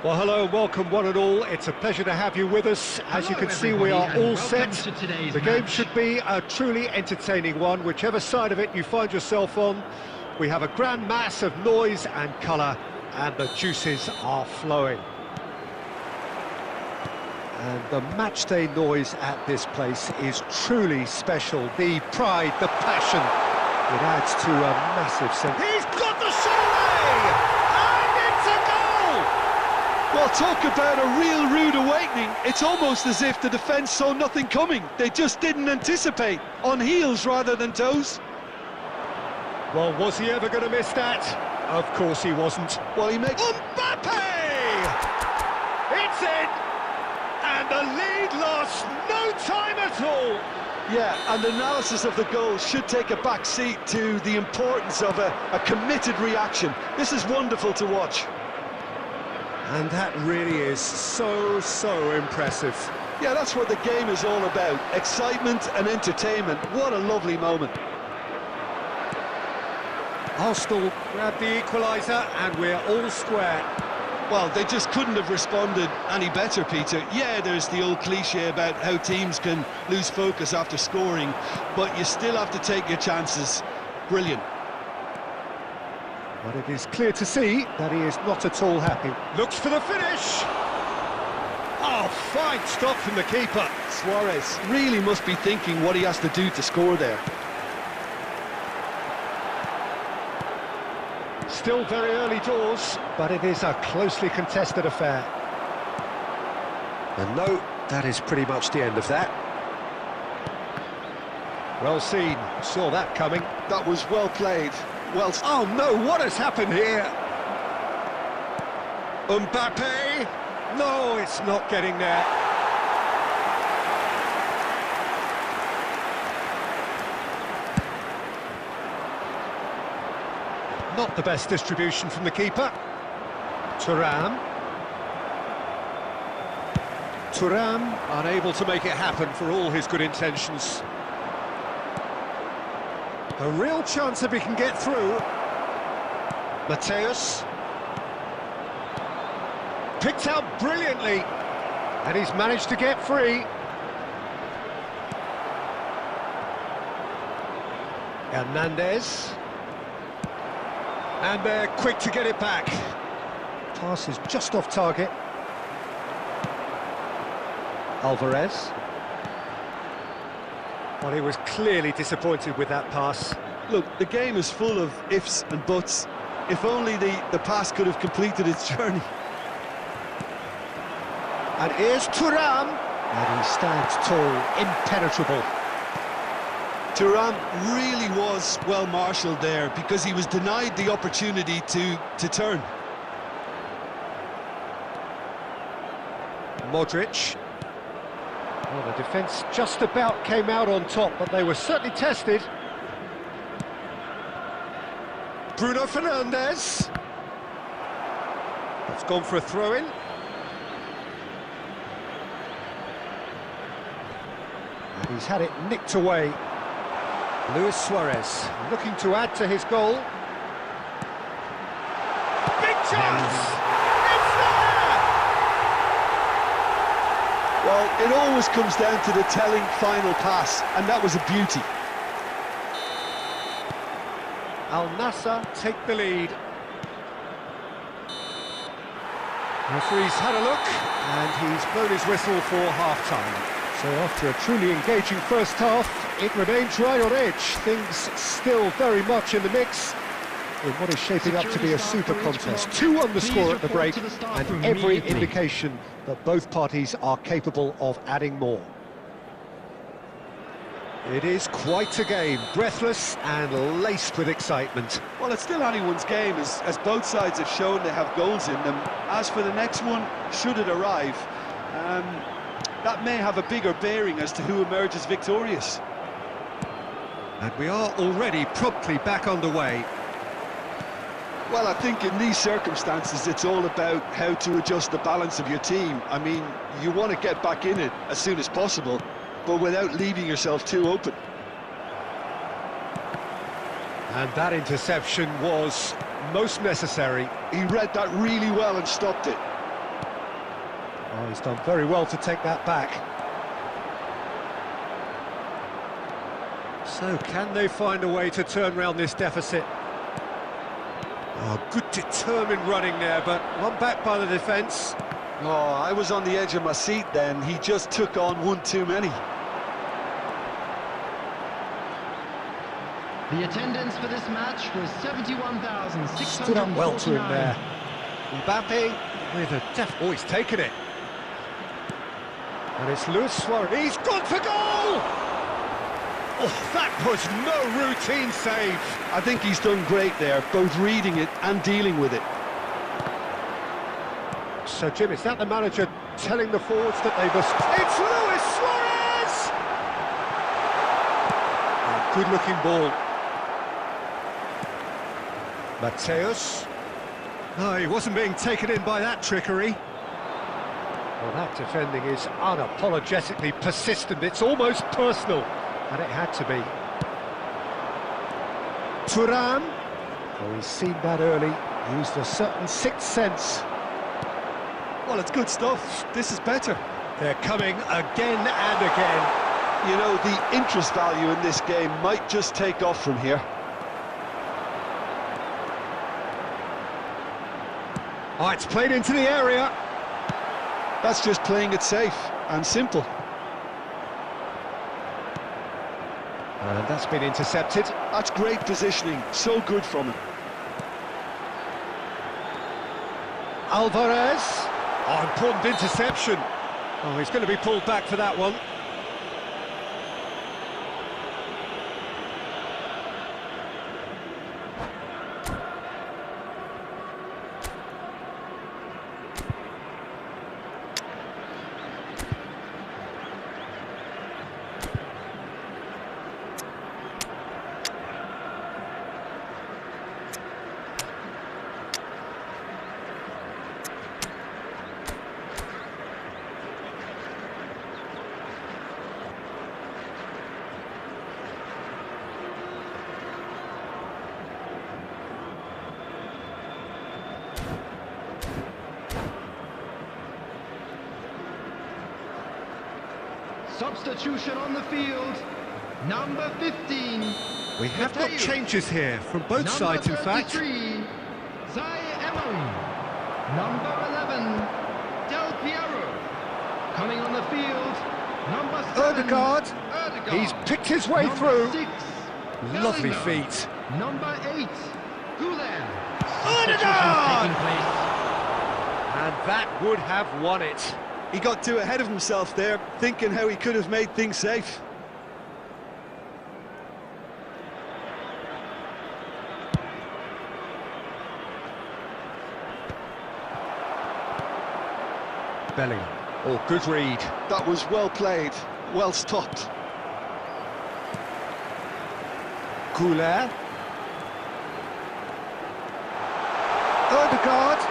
Well, hello, welcome one and all. It's a pleasure to have you with us. As you can see, we are all set. The game should be a truly entertaining one, whichever side of it you find yourself on. We have a grand mass of noise and colour, and the juices are flowing. And the matchday noise at this place is truly special. The pride, the passion, it adds to a massive sense. He's got the shot away! And it's a goal! Well, talk about a real rude awakening. It's almost as if the defence saw nothing coming. They just didn't anticipate, on heels rather than toes. Well, was he ever going to miss that? Of course he wasn't. Well, he makes... Mbappe! It's in! And the lead lost no time at all! Yeah, and analysis of the goal should take a back seat to the importance of a committed reaction. This is wonderful to watch. And that really is so impressive. Yeah, that's what the game is all about. Excitement and entertainment. What a lovely moment. Arsenal grab the equaliser and we're all square. Well, they just couldn't have responded any better, Peter. Yeah, there's the old cliche about how teams can lose focus after scoring, but you still have to take your chances. Brilliant. But it is clear to see that he is not at all happy. Looks for the finish! Oh, fine stop from the keeper. Suarez really must be thinking what he has to do to score there. Still very early doors, but it is a closely contested affair. And no, that is pretty much the end of that. Well seen, saw that coming. That was well played. Well... Oh no, what has happened here? Mbappe? No, it's not getting there. Not the best distribution from the keeper. Thuram, unable to make it happen for all his good intentions. A real chance if he can get through. Mateus. Picked out brilliantly. And he's managed to get free. Hernandez. And they're quick to get it back. Pass is just off target. Alvarez. Well, he was clearly disappointed with that pass. Look, the game is full of ifs and buts. If only the pass could have completed its journey. And here's Thuram. And he stands tall, impenetrable. Thuram really was well marshalled there because he was denied the opportunity to turn. Modric. Well, the defence just about came out on top, but they were certainly tested. Bruno Fernandes. It's gone for a throw-in. And he's had it nicked away. Luis Suarez looking to add to his goal. Big chance! It's there! Well, it always comes down to the telling final pass, and that was a beauty. Al Nassr take the lead. Referee's had a look, and he's blown his whistle for half-time. So after a truly engaging first half, it remains right on edge. Things still very much in the mix in what is shaping up to be a super contest. 2 on the score at the break, and every indication that both parties are capable of adding more. It is quite a game, breathless and laced with excitement. Well, it's still anyone's game, as both sides have shown they have goals in them. As for the next one, should it arrive, that may have a bigger bearing as to who emerges victorious. And we are already promptly back underway. Well, I think in these circumstances it's all about how to adjust the balance of your team. I mean, you want to get back in it as soon as possible, but without leaving yourself too open. And that interception was most necessary. He read that really well and stopped it. Oh, he's done very well to take that back. So, can they find a way to turn round this deficit? Oh, good determined running there, but one back by the defence. Oh, I was on the edge of my seat then. He just took on one too many. The attendance for this match was 71,649. Stood up well to him there. Mbappe with a oh, he's taken it. And it's Luis Suarez. He's gone for goal! Oh, that was no routine save. I think he's done great there, both reading it and dealing with it. So, Jim, is that the manager telling the forwards that they must... It's Luis Suarez! A good-looking ball. Mateus. No, he wasn't being taken in by that trickery. Well, that defending is unapologetically persistent. It's almost personal. And it had to be. Thuram. Oh, he's seen that early. Used a certain sixth sense. Well, it's good stuff. This is better. They're coming again and again. You know, the interest value in this game might just take off from here. Oh, it's played into the area. That's just playing it safe and simple. And that's been intercepted. That's great positioning. So good from him. Alvarez. Oh, important interception. Oh, he's going to be pulled back for that one. Substitution on the field, number 15. We have got changes here from both sides, in fact. Number 33, Zaire Emery. Number 11, Del Piero. Coming on the field, number 7, Ødegaard. He's picked his way number through. 6, Lovely Bellingham. feet. Number 8, Goulet. Ødegaard! Taking place. And that would have won it. He got too ahead of himself there, thinking how he could have made things safe. Bellingham. Oh, good read. That was well played, well stopped. Goulet. Ødegaard.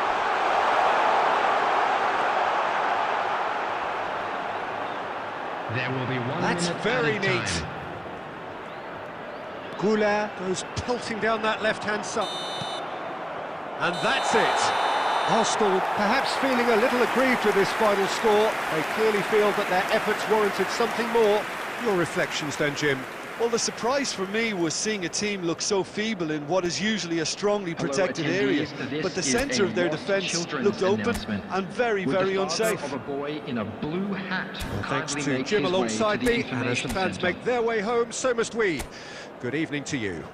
There will be 1 That's minute very added neat. time. Goulet goes pelting down that left-hand side. And that's it. Arsenal perhaps feeling a little aggrieved with this final score. They clearly feel that their efforts warranted something more. Your reflections then, Jim? Well, the surprise for me was seeing a team look so feeble in what is usually a strongly protected area. But the centre of their defence looked open and very, very unsafe. Of a boy in a blue hat. Well, thanks to Jim alongside me, and as the fans make their way home, so must we. Good evening to you.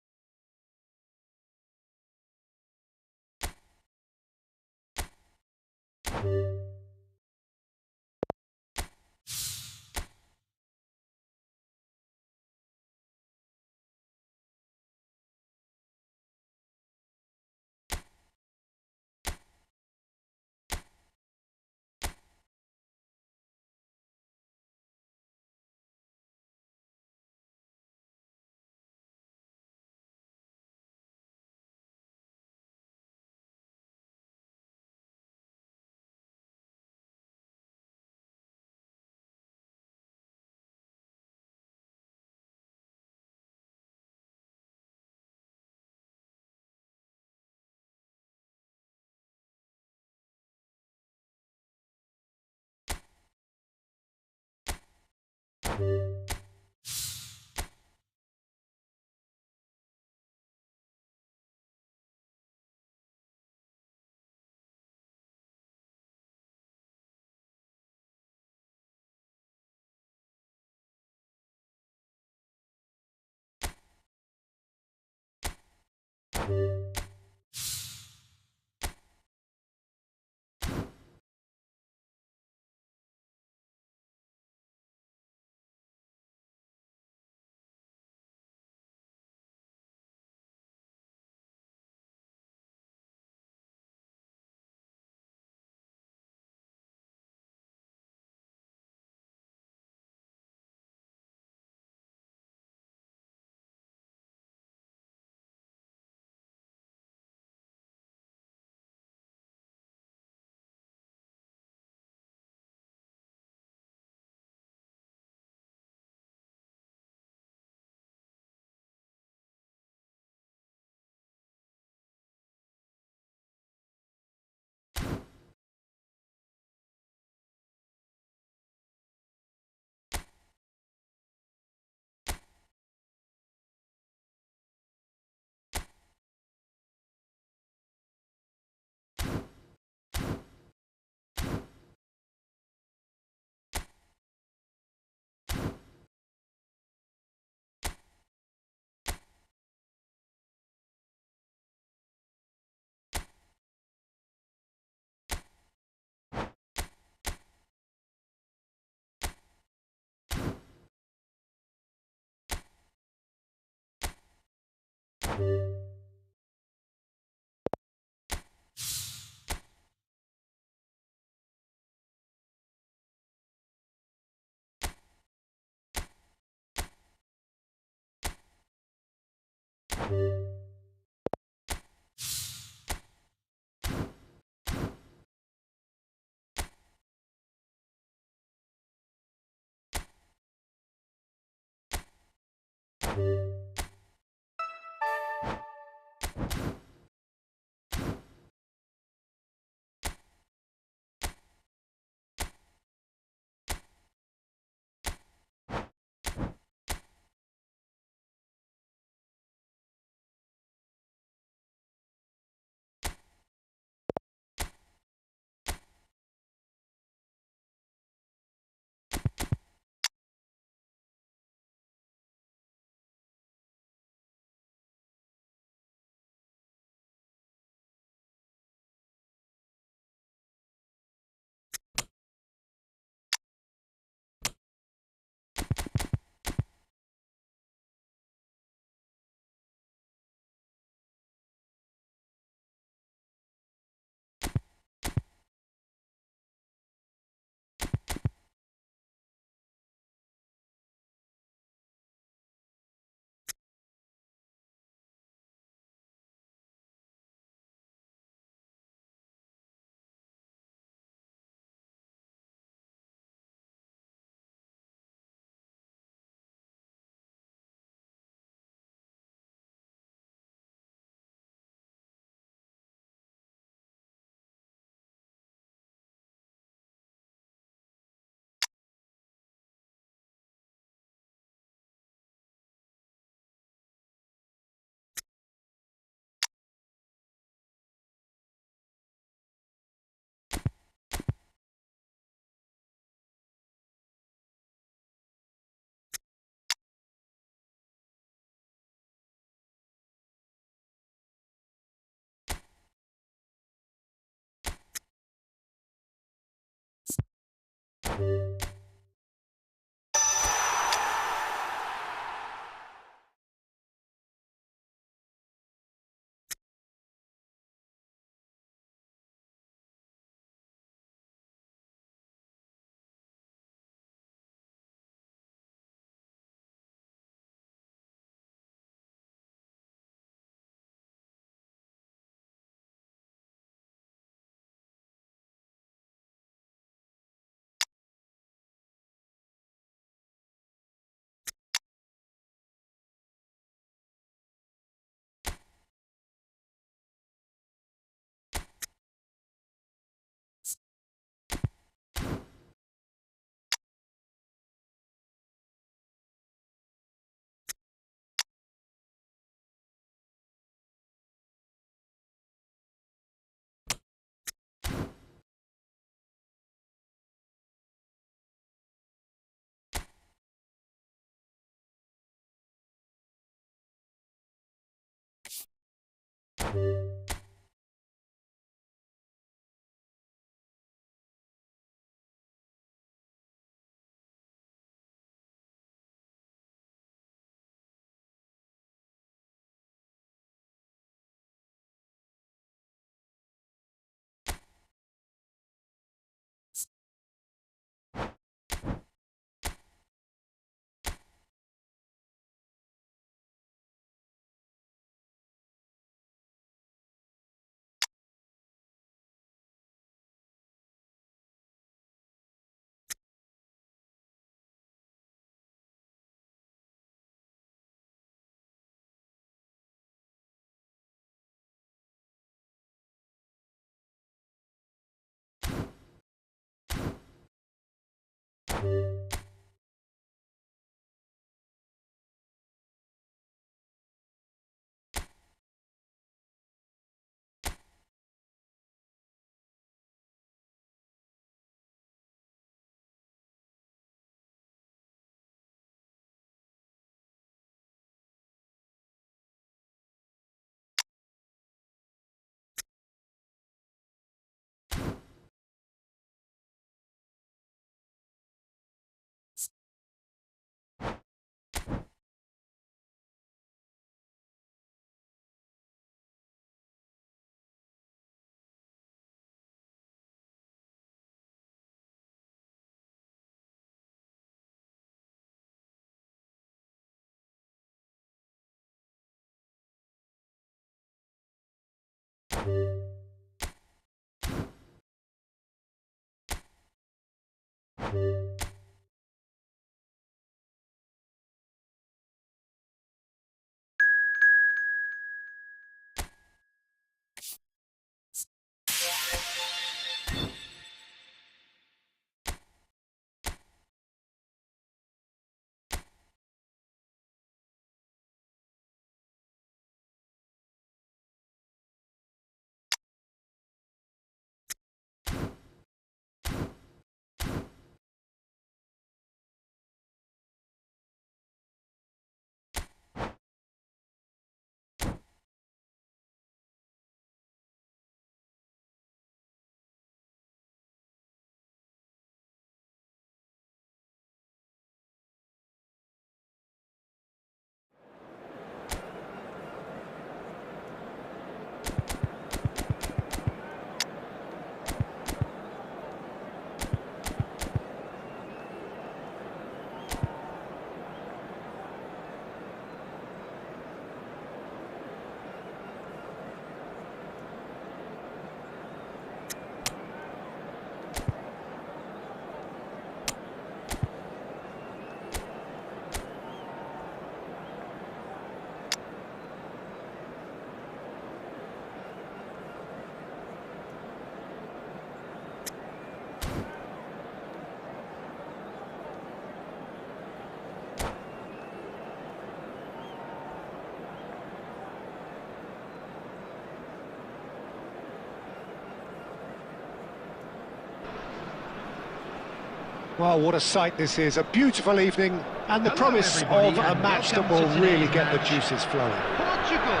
Well, what a sight this is. A beautiful evening and the Hello, promise everybody, of a and match that welcome will to really today's get the match. juices flowing. Portugal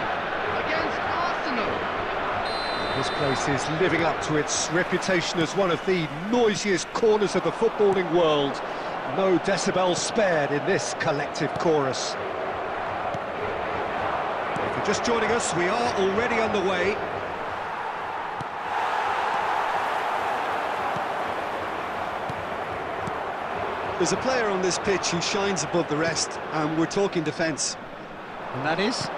against Arsenal. This place is living up to its reputation as one of the noisiest corners of the footballing world. No decibels spared in this collective chorus. If you're just joining us, we are already underway. There's a player on this pitch who shines above the rest, and we're talking defence. And that is?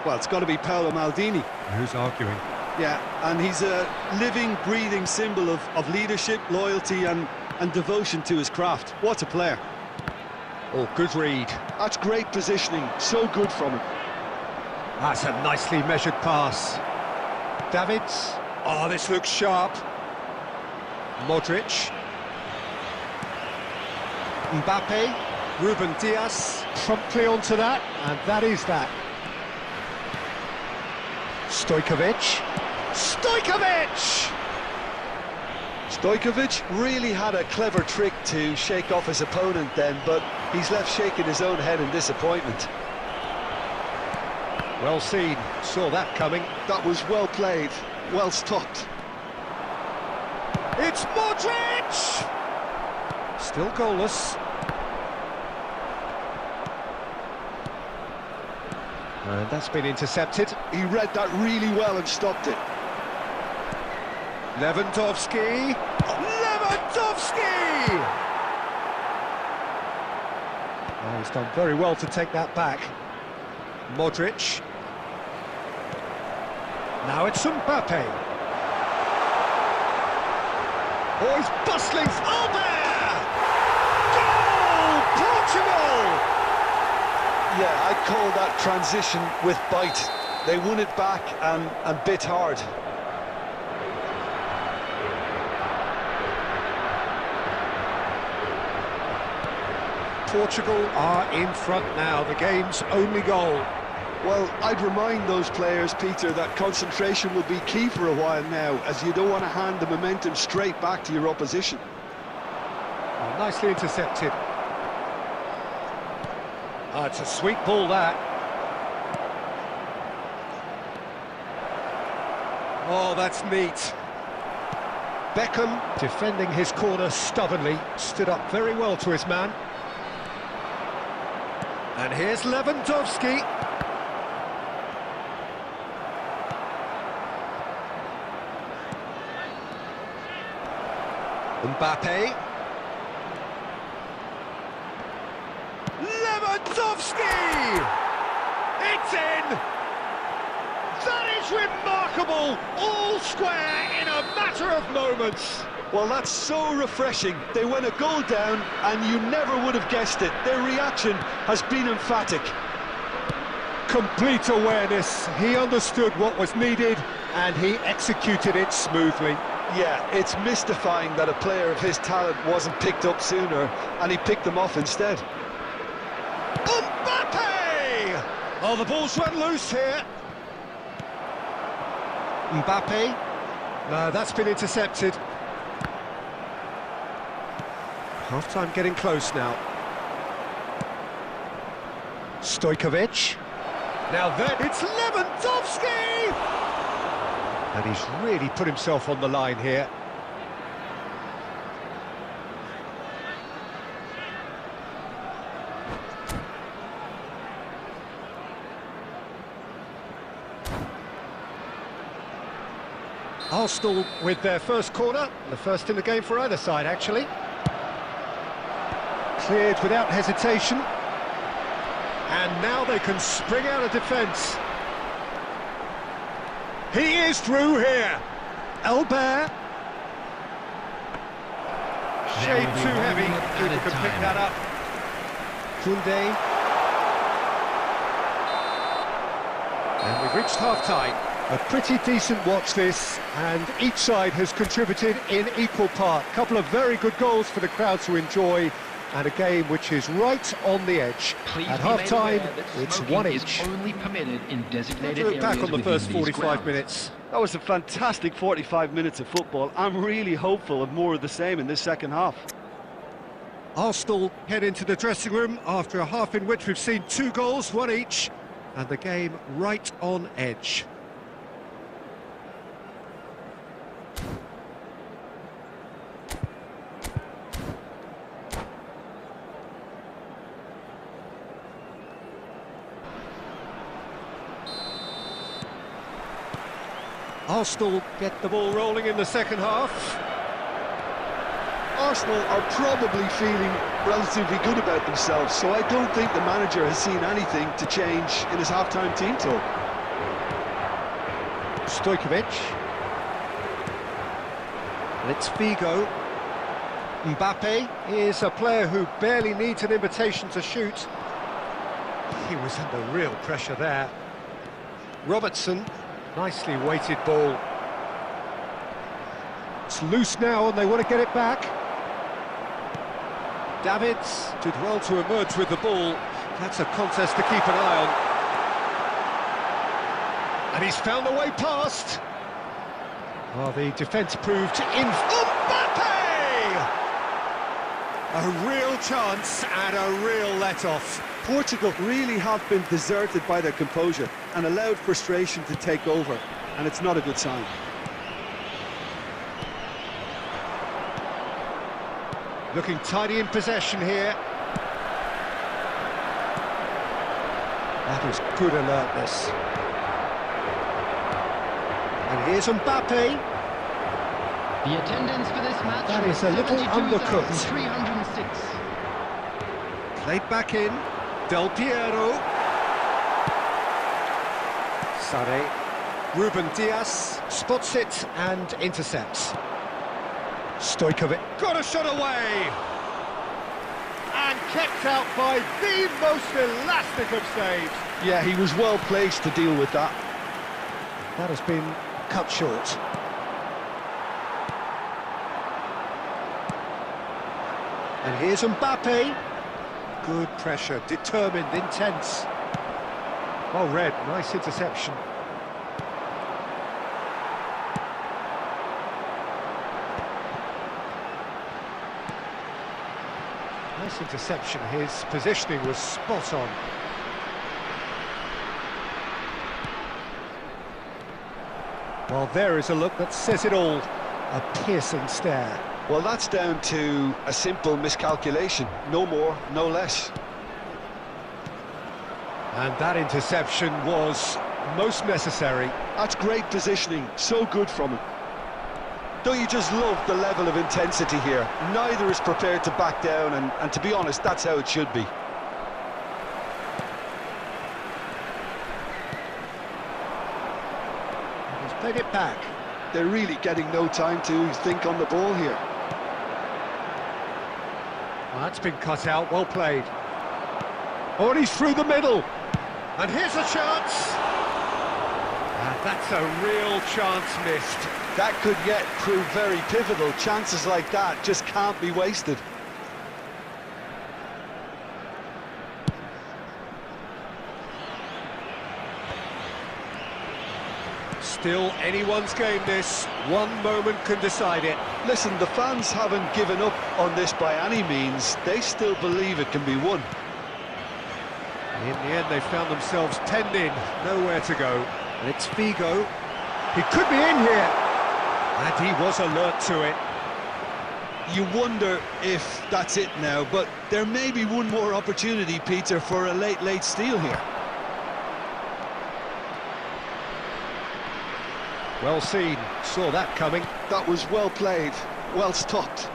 Well, it's got to be Paolo Maldini. Who's arguing? Yeah, and he's a living, breathing symbol of leadership, loyalty and devotion to his craft. What a player. Oh, good read. That's great positioning, so good from him. That's a nicely measured pass. Davids. Oh, this looks sharp. Modric. Mbappe. Ruben Dias. Promptly onto that, and that is that. Stojkovic. Stojkovic! Stojkovic really had a clever trick to shake off his opponent then, but he's left shaking his own head in disappointment. Well seen, saw that coming. That was well played, well stopped. It's Modric! Still goalless. And that's been intercepted. He read that really well and stopped it. Lewandowski! Lewandowski! Oh, he's done very well to take that back. Modric. Now it's Mbappe. Oh, he's bustling. Albert! Goal! Portugal! Yeah, I'd call that transition with bite. They won it back and bit hard. Portugal are in front now, the game's only goal. Well, I'd remind those players, Peter, that concentration will be key for a while now, as you don't want to hand the momentum straight back to your opposition. Oh, nicely intercepted. Oh, it's a sweet ball, that. Oh, that's neat. Beckham, defending his corner stubbornly, stood up very well to his man. And here's Lewandowski. Mbappe. Lewandowski! It's in! That is remarkable! All square in a matter of moments. Well, that's so refreshing. They went a goal down and you never would have guessed it. Their reaction has been emphatic. Complete awareness. He understood what was needed and he executed it smoothly. Yeah, it's mystifying that a player of his talent wasn't picked up sooner and he picked them off instead. Mbappe! Oh, the ball's run loose here. Mbappe. No, that's been intercepted. Half-time getting close now. Stojkovic. Now then, it's Lewandowski! And he's really put himself on the line here. Arsenal with their first corner, the first in the game for either side, actually. Cleared without hesitation. And now they can spring out of defence. He is through here. Albert. Shade too heavy. Keeper can pick that up. Koundé. And we've reached half-time. A pretty decent watch this, and each side has contributed in equal part. A couple of very good goals for the crowd to enjoy, and a game which is right on the edge. At half-time, it's 1-1. Only permitted in designated Look back areas on the first within these 45 grounds. minutes. That was a fantastic 45 minutes of football. I'm really hopeful of more of the same in this second half. Arsenal head into the dressing room after a half in which we've seen 2 goals, 1 each, and the game right on edge. Arsenal get the ball rolling in the second half. Arsenal are probably feeling relatively good about themselves, so I don't think the manager has seen anything to change in his half-time team talk. Stojkovic. And it's Figo. Mbappe is a player who barely needs an invitation to shoot. He was under real pressure there. Robertson, nicely weighted ball. It's loose now and they want to get it back. Davids did well to emerge with the ball. That's a contest to keep an eye on. And he's found the way past. Well, the defence proved in... Mbappe! A real chance and a real let-off. Portugal really have been deserted by their composure and allowed frustration to take over, and it's not a good sign. Looking tidy in possession here. That is good alertness. And here's Mbappe. The attendance for this match That is a little undercooked. 306. Played back in. Del Piero. Sane. Ruben Diaz spots it and intercepts. Stojkovic got a shot away! And kept out by the most elastic of saves. Yeah, he was well placed to deal with that. That has been cut short. And here's Mbappe. Good pressure, determined, intense. Well read, nice interception. Nice interception, his positioning was spot on. Well, there is a look that says it all. A piercing stare. Well, that's down to a simple miscalculation. No more, no less. And that interception was most necessary. That's great positioning, so good from him. Don't you just love the level of intensity here? Neither is prepared to back down, and to be honest, that's how it should be. He's played it back. They're really getting no time to think on the ball here. Well, that's been cut out, well played. Oh, and he's through the middle. And here's a chance. And that's a real chance missed. That could yet prove very pivotal. Chances like that just can't be wasted. Still anyone's game this. One moment can decide it. Listen, the fans haven't given up on this by any means. They still believe it can be won. In the end, they found themselves penned in, nowhere to go. And it's Figo. He could be in here. And he was alert to it. You wonder if that's it now, but there may be one more opportunity, Peter, for a late steal here. Well seen, saw that coming. That was well played, well stopped.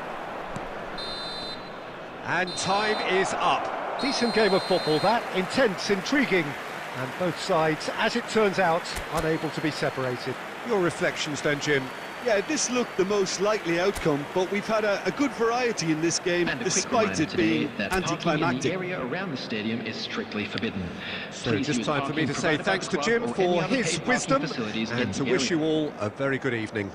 And time is up. Decent game of football that, intense, intriguing, and both sides, as it turns out, unable to be separated. Your reflections then, Jim? Yeah, this looked the most likely outcome, but we've had a good variety in this game, despite it being anticlimactic. The area around the stadium is strictly forbidden. So just time for me to say thanks to Jim for his wisdom, and to wish you all a very good evening.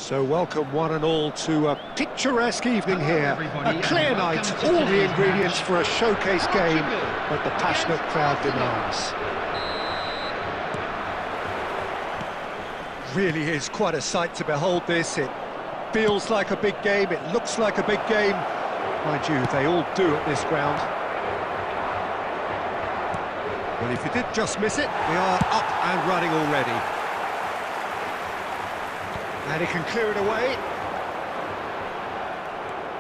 So welcome one and all to a picturesque evening here. everybody, A clear and night, welcome to all the today's ingredients match. for a showcase game, but the passionate crowd Arsenal. demands. Really is quite a sight to behold this. It feels like a big game, it looks like a big game. Mind you, they all do at this ground. Well, if you did just miss it, we are up and running already. And he can clear it away.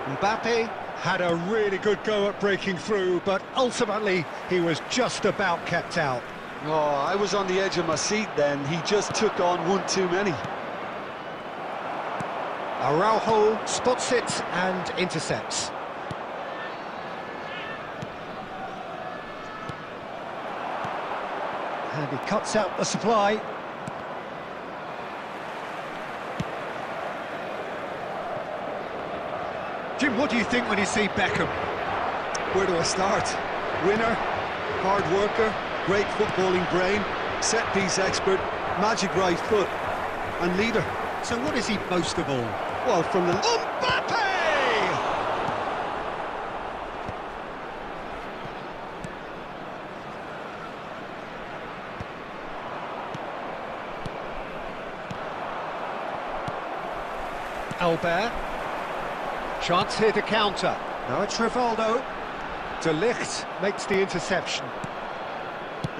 Mbappe had a really good go at breaking through, but ultimately he was just about kept out. Oh, I was on the edge of my seat then. He just took on one too many. Araujo spots it and intercepts. And he cuts out the supply. Jim, what do you think when you see Beckham? Where do I start? Winner, hard worker, great footballing brain, set-piece expert, magic right foot, and leader. So what is he most of all? Well, from the... Mbappe! Albert. Chance here to counter. Now it's Rivaldo. De Ligt makes the interception.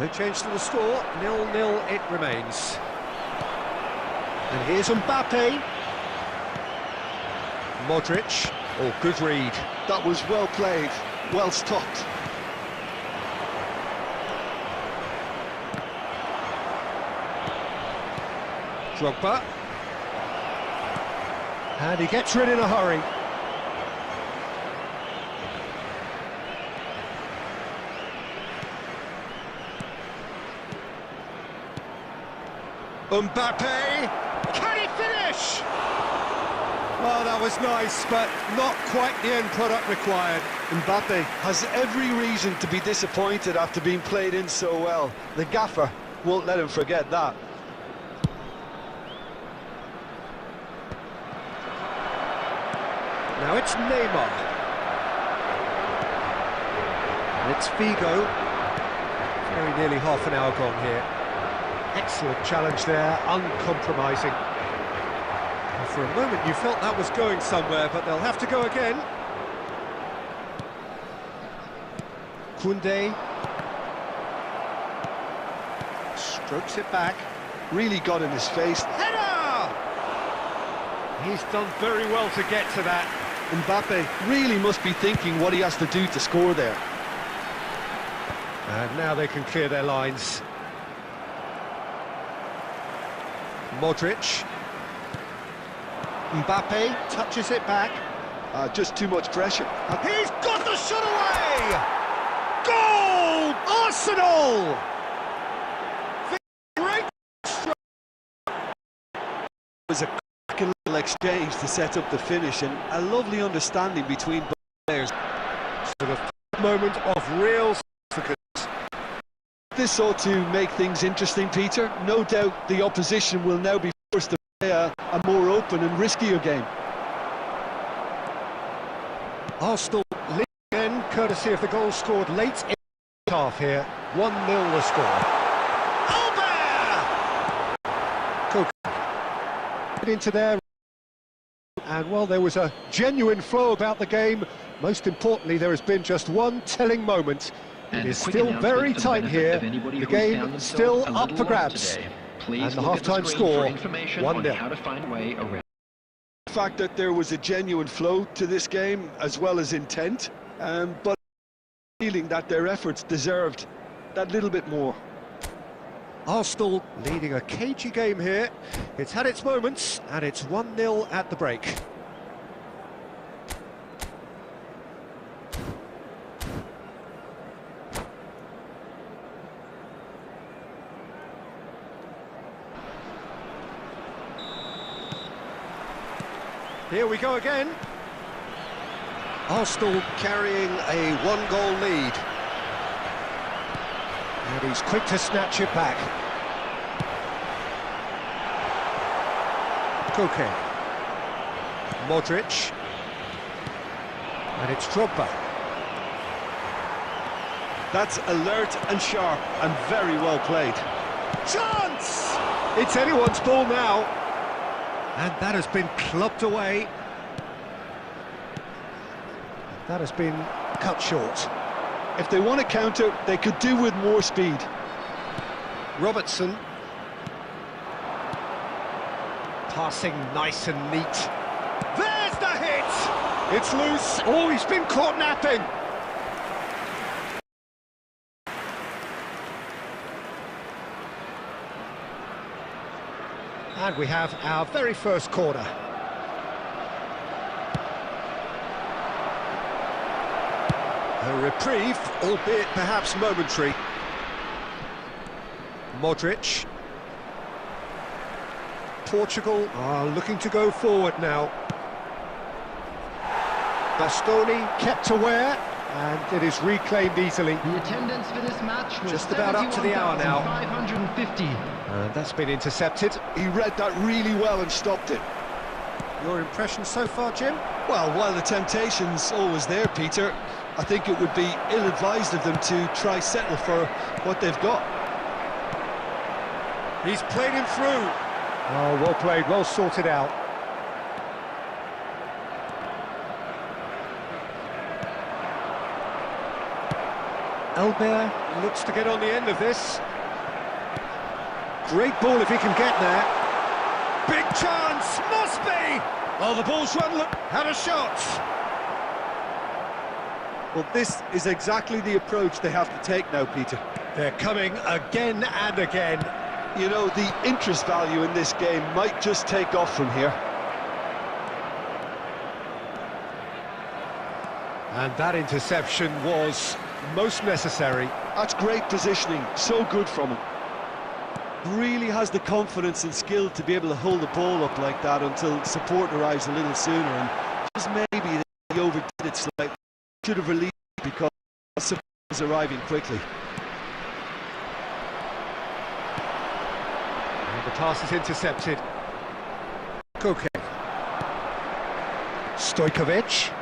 No change to the score, 0-0 it remains. And here's Mbappe. Modric. Oh, good read. That was well played, well stopped. Drogba. And he gets rid in a hurry. Mbappe, can he finish? Well, that was nice, but not quite the end product required. Mbappe has every reason to be disappointed after being played in so well. The gaffer won't let him forget that. Now it's Neymar. And it's Figo. Very nearly half an hour gone here. Excellent challenge there, uncompromising. And for a moment you felt that was going somewhere, but they'll have to go again. Koundé. Strokes it back. Really got in his face. Header! He's done very well to get to that. Mbappe really must be thinking what he has to do to score there. And now they can clear their lines. Modric. Mbappe touches it back. Just too much pressure. He's got the shot away! Goal! Arsenal! Great stroke. It was a cracking little exchange to set up the finish and a lovely understanding between both players. So the moment of real significance. This ought to make things interesting, Peter. No doubt the opposition will now be forced to play a more open and riskier game. Arsenal Lead again, courtesy of the goal scored late in the half here. 1-0 the score. Albert! Cook into there. And while there was a genuine flow about the game, most importantly there has been just one telling moment. It is still very tight here, the game still up for grabs, and the half-time score, 1-0. The fact that there was a genuine flow to this game, as well as intent, but feeling that their efforts deserved that little bit more. Arsenal leading a cagey game here, it's had its moments, and it's 1-0 at the break. Here we go again. Arsenal carrying a one-goal lead. And he's quick to snatch it back. Koke. Modric. And it's Drogba. That's alert and sharp and very well played. Chance! It's anyone's ball now. And that has been clubbed away. That has been cut short. If they want to counter, they could do with more speed. Robertson. Passing nice and neat. There's the hit! It's loose. Oh, he's been caught napping. And we have our very first corner. A reprieve, albeit perhaps momentary. Modric. Portugal are looking to go forward now. Bastoni kept aware, and it is reclaimed easily. The attendance for this match was Just about up to the hour now. 550. And that's been intercepted. He read that really well and stopped it. Your impression so far, Jim? Well, while the temptation's always there, Peter, I think it would be ill-advised of them to try settle for what they've got. He's played him through. Oh, well played, well sorted out. Albert looks to get on the end of this. Great ball if he can get there. Big chance, must be! Oh, the ball's run, look, had a shot. Well, this is exactly the approach they have to take now, Peter. They're coming again and again. You know, the interest value in this game might just take off from here. And that interception was most necessary. That's great positioning, so good from him. Really has the confidence and skill to be able to hold the ball up like that until support arrives a little sooner, and just maybe they overdid it slightly. Should have released it because support was arriving quickly. And the pass is intercepted. Koke. Stojkovic.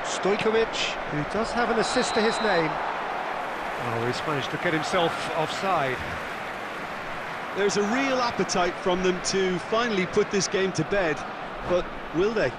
Stojkovic, who does have an assist to his name. Oh, he's managed to get himself offside. There's a real appetite from them to finally put this game to bed, but will they?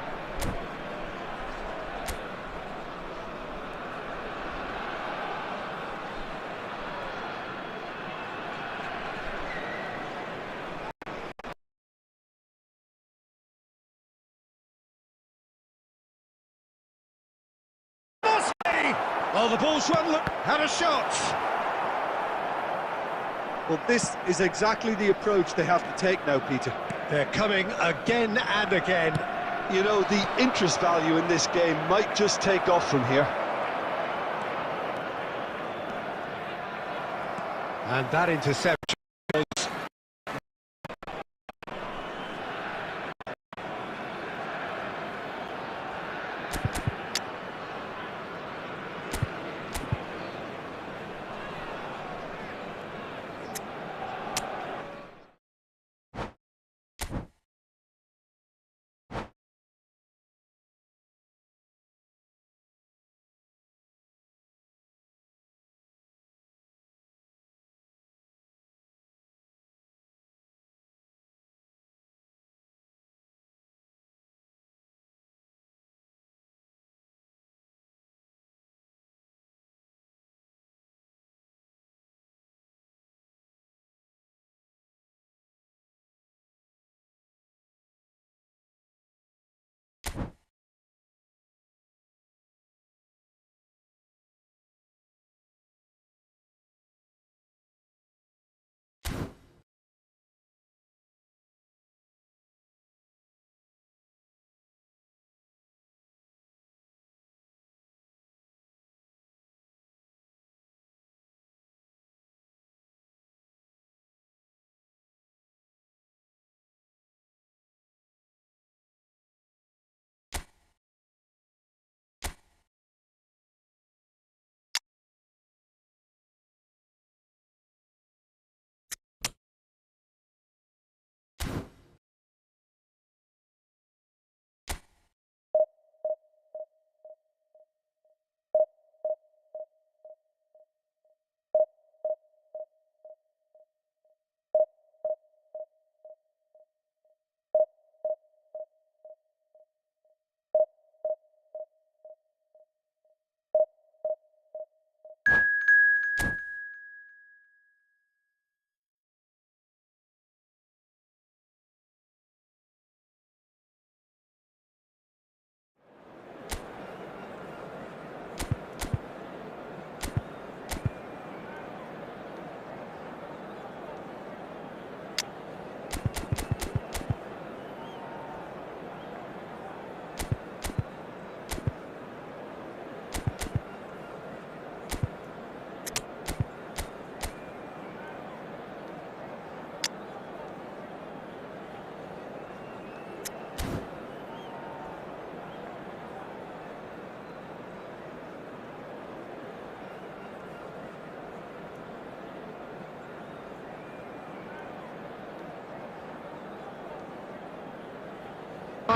Oh, the ball's run, look, had a shot. Well, this is exactly the approach they have to take now, Peter. They're coming again and again. You know, the interest value in this game might just take off from here. And that interception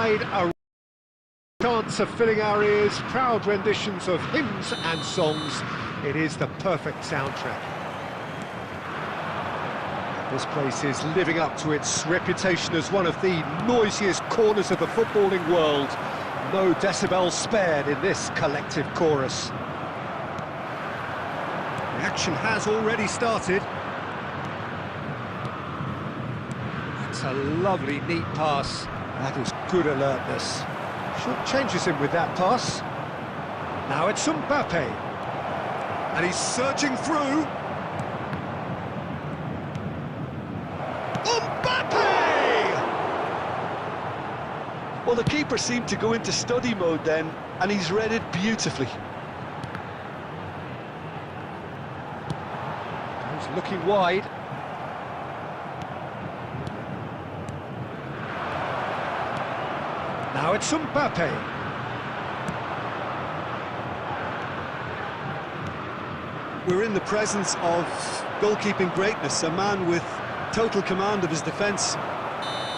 A chance of filling our ears, proud renditions of hymns and songs. It is the perfect soundtrack. This place is living up to its reputation as one of the noisiest corners of the footballing world. No decibels spared in this collective chorus. The action has already started. That's a lovely, neat pass. That is good alertness. Should changes him with that pass. Now it's Mbappe. And he's searching through. Well, the keeper seemed to go into study mode then, and he's read it beautifully. He's looking wide. Now it's Mbappe. We're in the presence of goalkeeping greatness, a man with total command of his defence.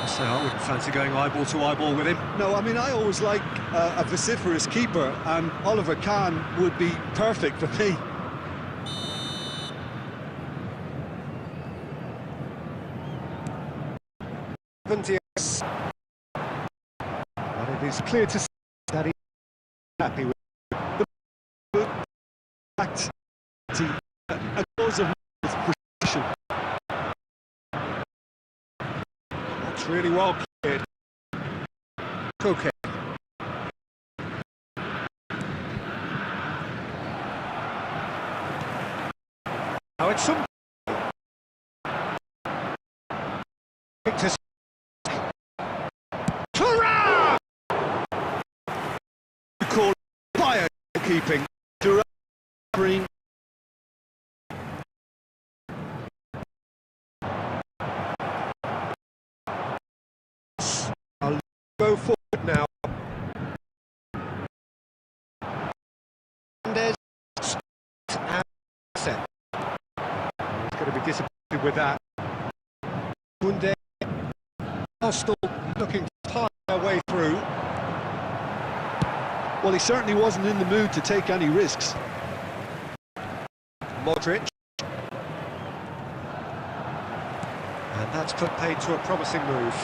So I wouldn't fancy going eyeball to eyeball with him. No, I mean, I always like a vociferous keeper, and Oliver Kahn would be perfect for me. But it is clear to see that he's happy with the fact a cause of precision. That's really well cleared. Okay. Now it's some Thuram! Call fire keeping. Thuram. I'll go forward now. And there's set. He's going to be disappointed with that. Kunde, Arsenal looking to pile their way through. Well, he certainly wasn't in the mood to take any risks. Modric. And that's put paid to a promising move.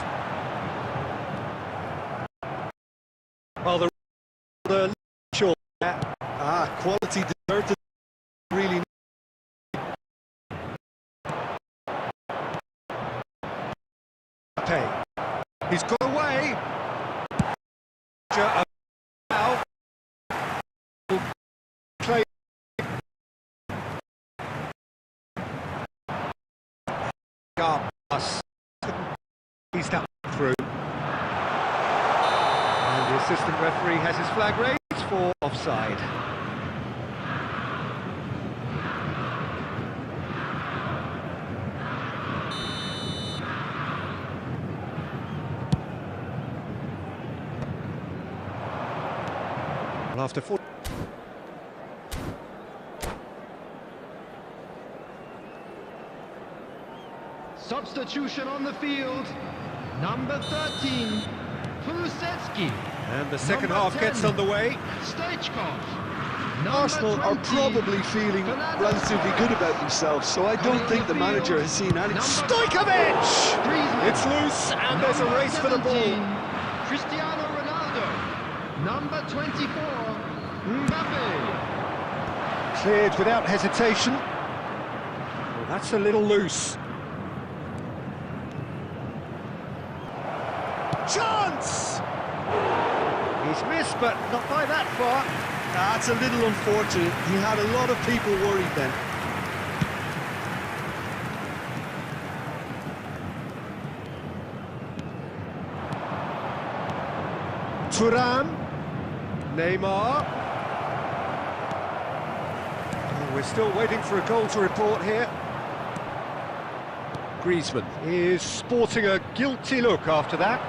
Well, the short. Quality deserved it, really. Pay. He's got away. Now. Play. Pass. He's down through. And the assistant referee has his flag raised for offside. After 4. Substitution on the field. Number 13, Kulusevski. And the second half gets underway. Stoichkov. Arsenal are probably feeling relatively good about themselves, so I don't think the manager has seen any. Stojkovic! It's loose, and there's a race for the ball. Cristiano Ronaldo. Number 24, Mbappe. Cleared without hesitation. Well, that's a little loose. Chance! He's missed, but not by that far. That's a little unfortunate. He had a lot of people worried then. Thuram. Neymar. Oh, we're still waiting for a goal to report here. Griezmann is sporting a guilty look after that.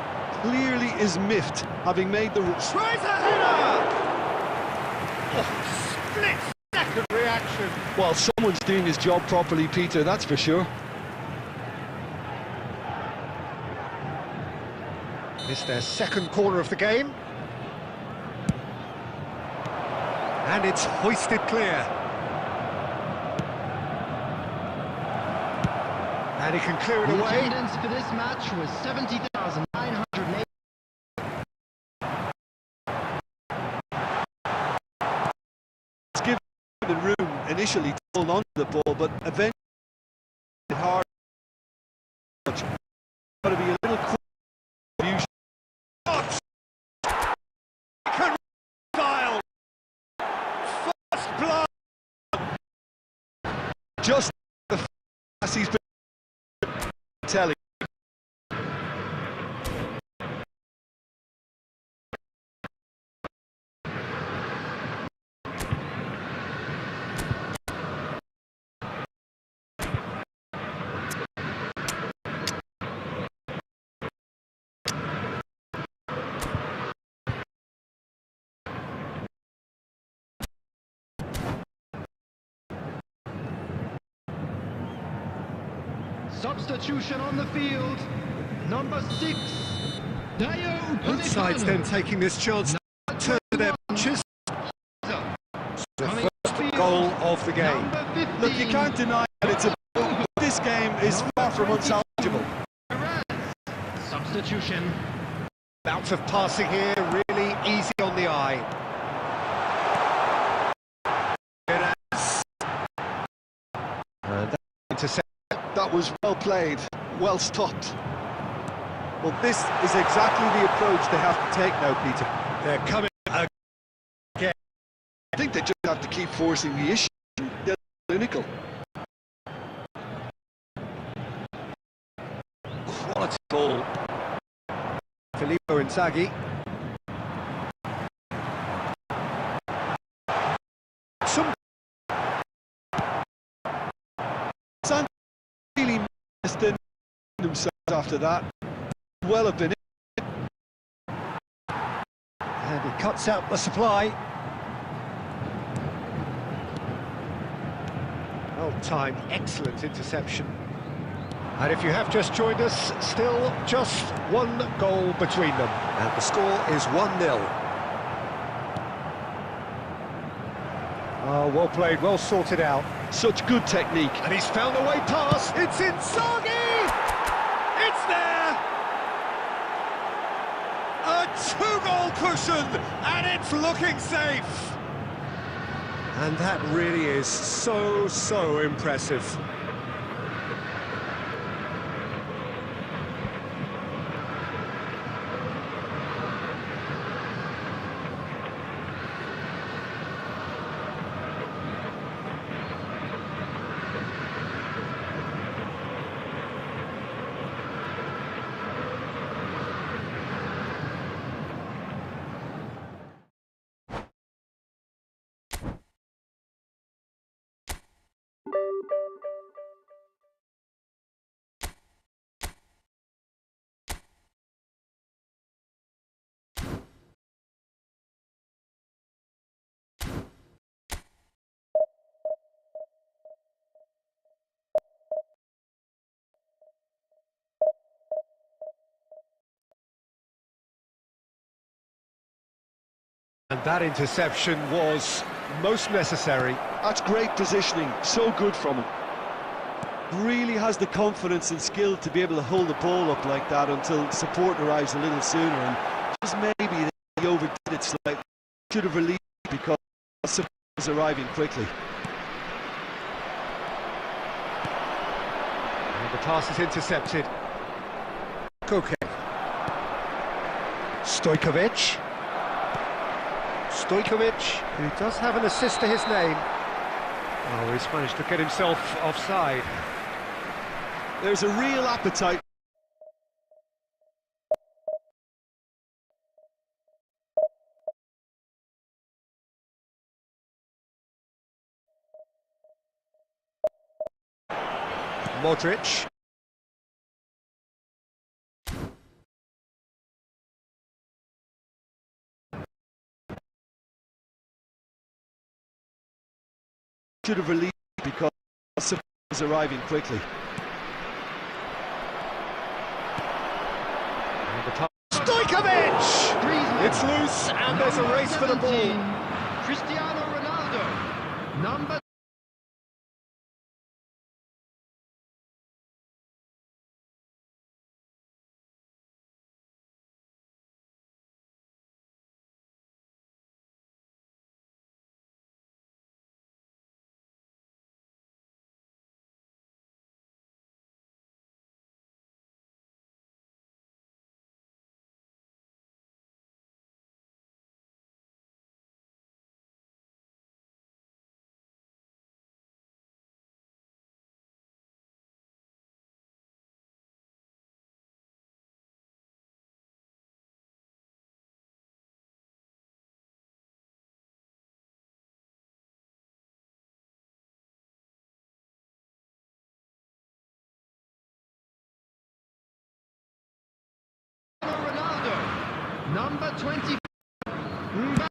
Clearly is miffed, having made the... Tries a header! Oh, split-second reaction. Well, someone's doing his job properly, Peter, that's for sure. It's their second corner of the game. And it's hoisted clear. And he can clear it The away. attendance for this match was 70,908. It's given the room initially to hold on to the ball, but eventually it's hard. Got to be a little quick. Style. First blood. Just the pass he's been telling. Substitution on the field. Number 6, Dayo Both sides then taking this chance to turn to their benches. The first goal of the game. Look, you can't deny that it's a but this game is far from unsalvageable. Substitution. Bouts of passing here, really easy on the eye. And that intercept. That was well played, well stopped. Well, this is exactly the approach they have to take now, Peter. They're coming again. I think they just have to keep forcing the issue. They're clinical. Quality ball. Filippo Inzaghi. Some Really missed themselves after that. Well have been. and he cuts out the supply. Well timed, excellent interception. And if you have just joined us, still just one goal between them. And the score is 1-0. Oh, well played, well sorted out. Such good technique. And he's found a way past. It's Inzaghi! It's there! A two-goal cushion, and it's looking safe. And that really is so impressive. And that interception was most necessary. That's great positioning, so good from him. Really has the confidence and skill to be able to hold the ball up like that until support arrives a little sooner, and just maybe they overdid it slightly. Should have released it because support was arriving quickly. And the pass is intercepted. Koke. Stojkovic, who does have an assist to his name. Oh, he's managed to get himself offside. There's a real appetite. Modric. Should have released because support was arriving quickly. And the pass Stojkovic! It's loose, and there's a race for the ball. Cristiano Ronaldo. Number Ronaldo. Number 20. Mbappe.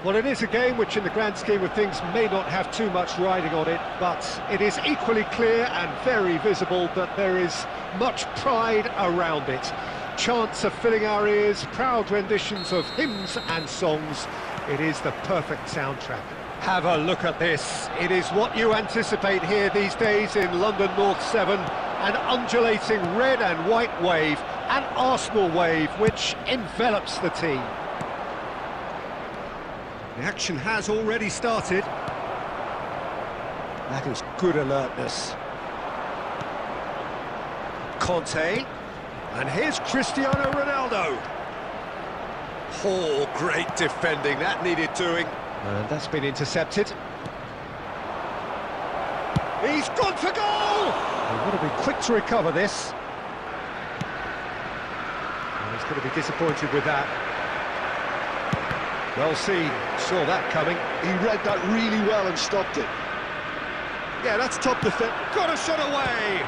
Well, it is a game which in the grand scheme of things may not have too much riding on it, but it is equally clear and very visible that there is much pride around it. Chants are filling our ears, proud renditions of hymns and songs. It is the perfect soundtrack. Have a look at this. It is what you anticipate here these days in London North 7, an undulating red and white wave, an Arsenal wave which envelops the team. The action has already started. That is good alertness. Conte, and here's Cristiano Ronaldo. Oh, great defending, that needed doing. And that's been intercepted. He's gone for goal! They've got to be quick to recover this. And he's going to be disappointed with that. Well seen, saw that coming. He read that really well and stopped it. Yeah, that's top defense. Got a shot away!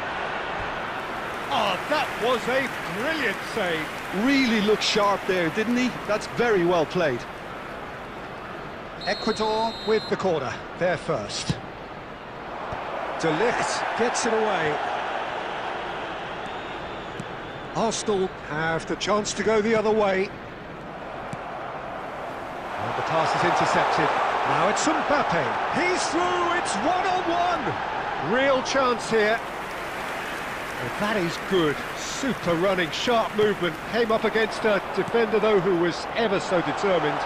Oh, that was a brilliant save. Really looked sharp there, didn't he? That's very well played. Ecuador with the corner, they're first. De Ligt gets it away. Arsenal have the chance to go the other way. And the pass is intercepted. Now it's Mbappe. He's through, it's one-on-one. Real chance here. Well, that is good. Super running, sharp movement. Came up against a defender, though, who was ever so determined.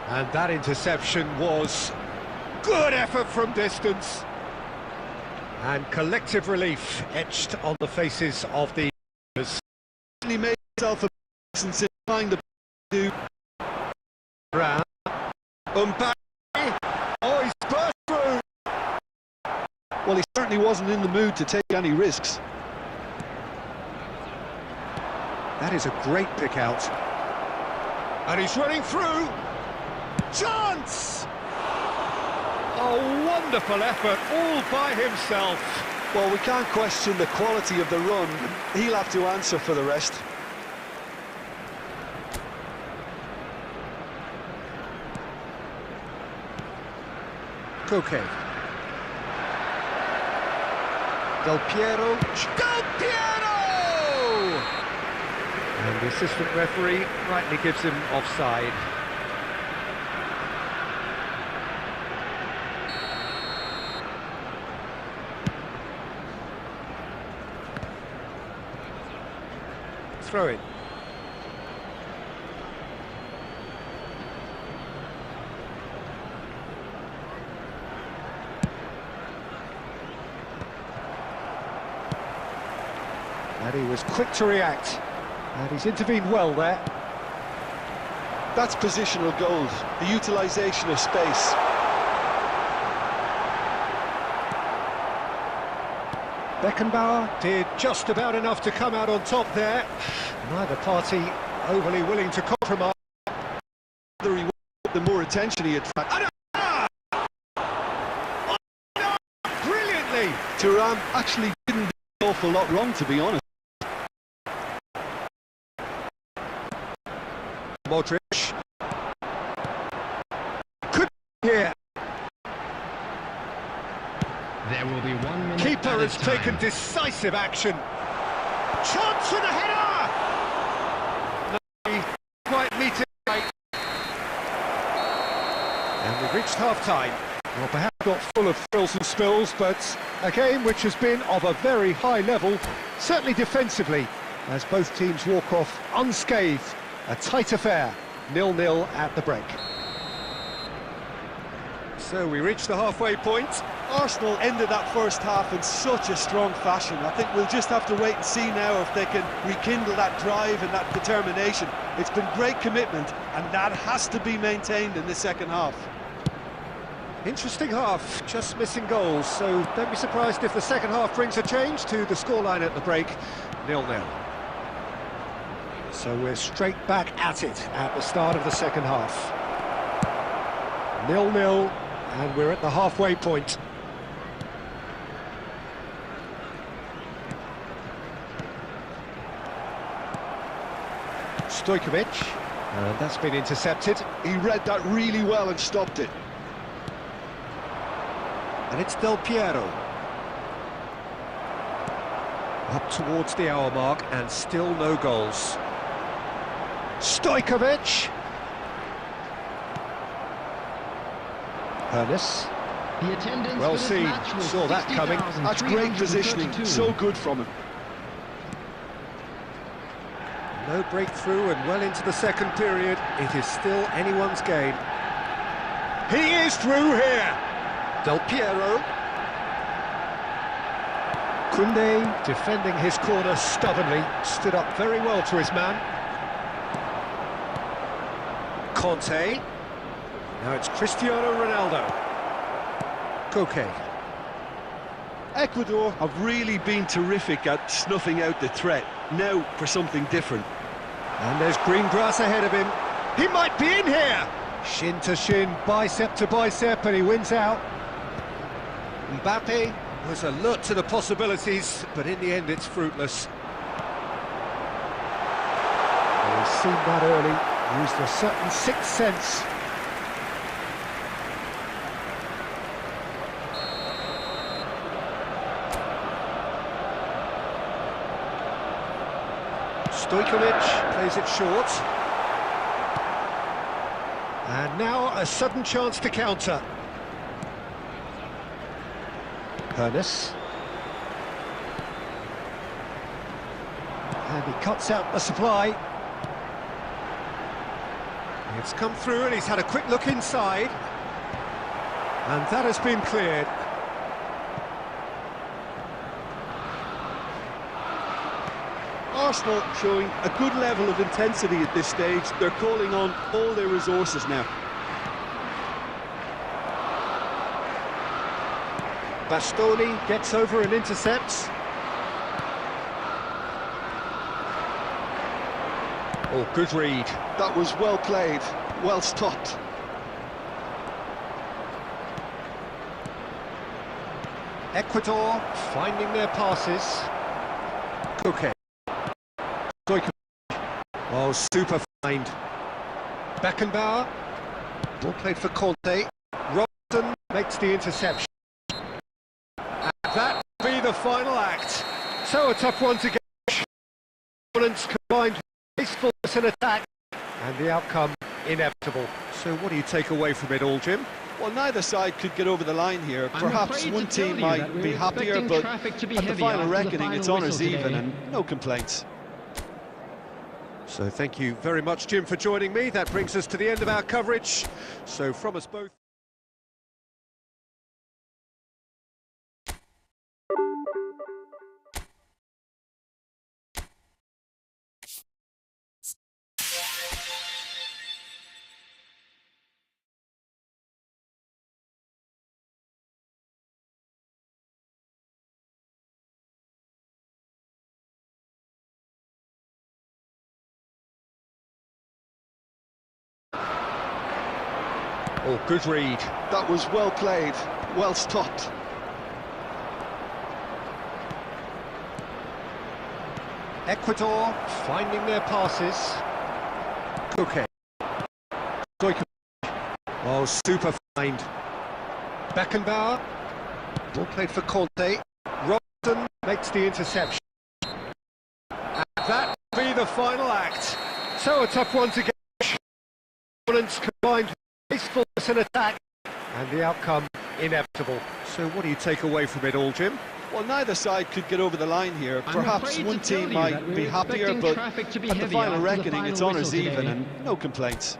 And that interception was good effort from distance. And collective relief etched on the faces of the players. He made himself a presence in trying to do. Brown. Oh, he's burst through. Well, he certainly wasn't in the mood to take any risks. That is a great pick out. And he's running through. Chance! A wonderful effort, all by himself. Well, we can't question the quality of the run. He'll have to answer for the rest. Koke. Del Piero. Del Piero! And the assistant referee rightly gives him offside. Throw it. And he was quick to react, and he's intervened well there. That's positional goals, the utilisation of space. Beckenbauer did just about enough to come out on top there. Neither party overly willing to compromise. The more attention he attracted. Oh, no, brilliantly! Thuram actually didn't do an awful lot wrong, to be honest. Modric. Could here. There will be 1 minute. Keeper has taken decisive action. Chance and a header! No, quite meet it right. And we've reached half-time. Well, perhaps not full of thrills and spills, but a game which has been of a very high level, certainly defensively, as both teams walk off unscathed. A tight affair, 0-0 at the break. So we reach the halfway point. Arsenal ended that first half in such a strong fashion. I think we'll just have to wait and see now if they can rekindle that drive and that determination. It's been great commitment, and that has to be maintained in the second half. Interesting half, just missing goals, so don't be surprised if the second half brings a change to the scoreline at the break, 0-0. So we're straight back at it at the start of the second half. 0-0, and we're at the halfway point. Stojkovic, and that's been intercepted. He read that really well and stopped it. And it's Del Piero. Up towards the hour mark, and still no goals. Stojkovic. Ernest. The attendance Well for this seen, match was saw that coming. That's great positioning, 60,332. so good from him. No breakthrough and well into the second period. It is still anyone's game. He is through here. Del Piero. Koundé defending his corner stubbornly. Stood up very well to his man. Conte. Now it's Cristiano Ronaldo. Koke. Ecuador have really been terrific at snuffing out the threat. Now for something different. And there's green grass ahead of him. He might be in here! Shin to shin, bicep to bicep, and he wins out. Mbappe was alert to the possibilities, but in the end it's fruitless. Well, he's seen that early, used a certain sixth sense. Stojkovic plays it short. And now a sudden chance to counter. Pernus. And he cuts out the supply. It's come through and he's had a quick look inside. And that has been cleared. Arsenal showing a good level of intensity at this stage. They're calling on all their resources now. Bastoni gets over and intercepts. Oh, good read. That was well played, well stopped. Ecuador finding their passes. Cooke. Oh, super find. Beckenbauer. Ball played for Conte. Robson makes the interception. And that will be the final act. So a tough one to get. Opponents combined gracefulness and attack. And the outcome inevitable. So what do you take away from it all, Jim? Well, neither side could get over the line here. Perhaps one team might be happier, but at the final reckoning, it's honours even and no complaints. So thank you very much, Jim, for joining me. That brings us to the end of our coverage. So from us both... Oh, good read. That was well played, well stopped. Ecuador finding their passes. Cooke. Oh, super find. Beckenbauer. Ball played for Conte. Robson makes the interception. And that will be the final act. So a tough one to get. Opponents combined gracefulness and attack. And the outcome inevitable. So what do you take away from it all, Jim? Well, neither side could get over the line here. Perhaps one team might be happier, but at the final reckoning, it's honours even and no complaints.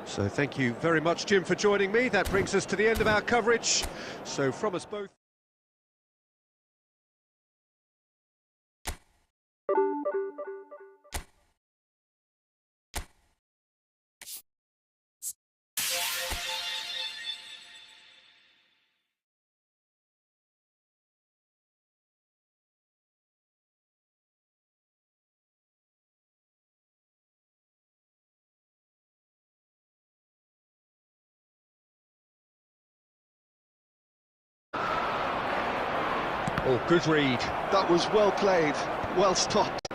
So thank you very much, Jim, for joining me. That brings us to the end of our coverage. So from us both... Oh, good read. That was well played, well stopped.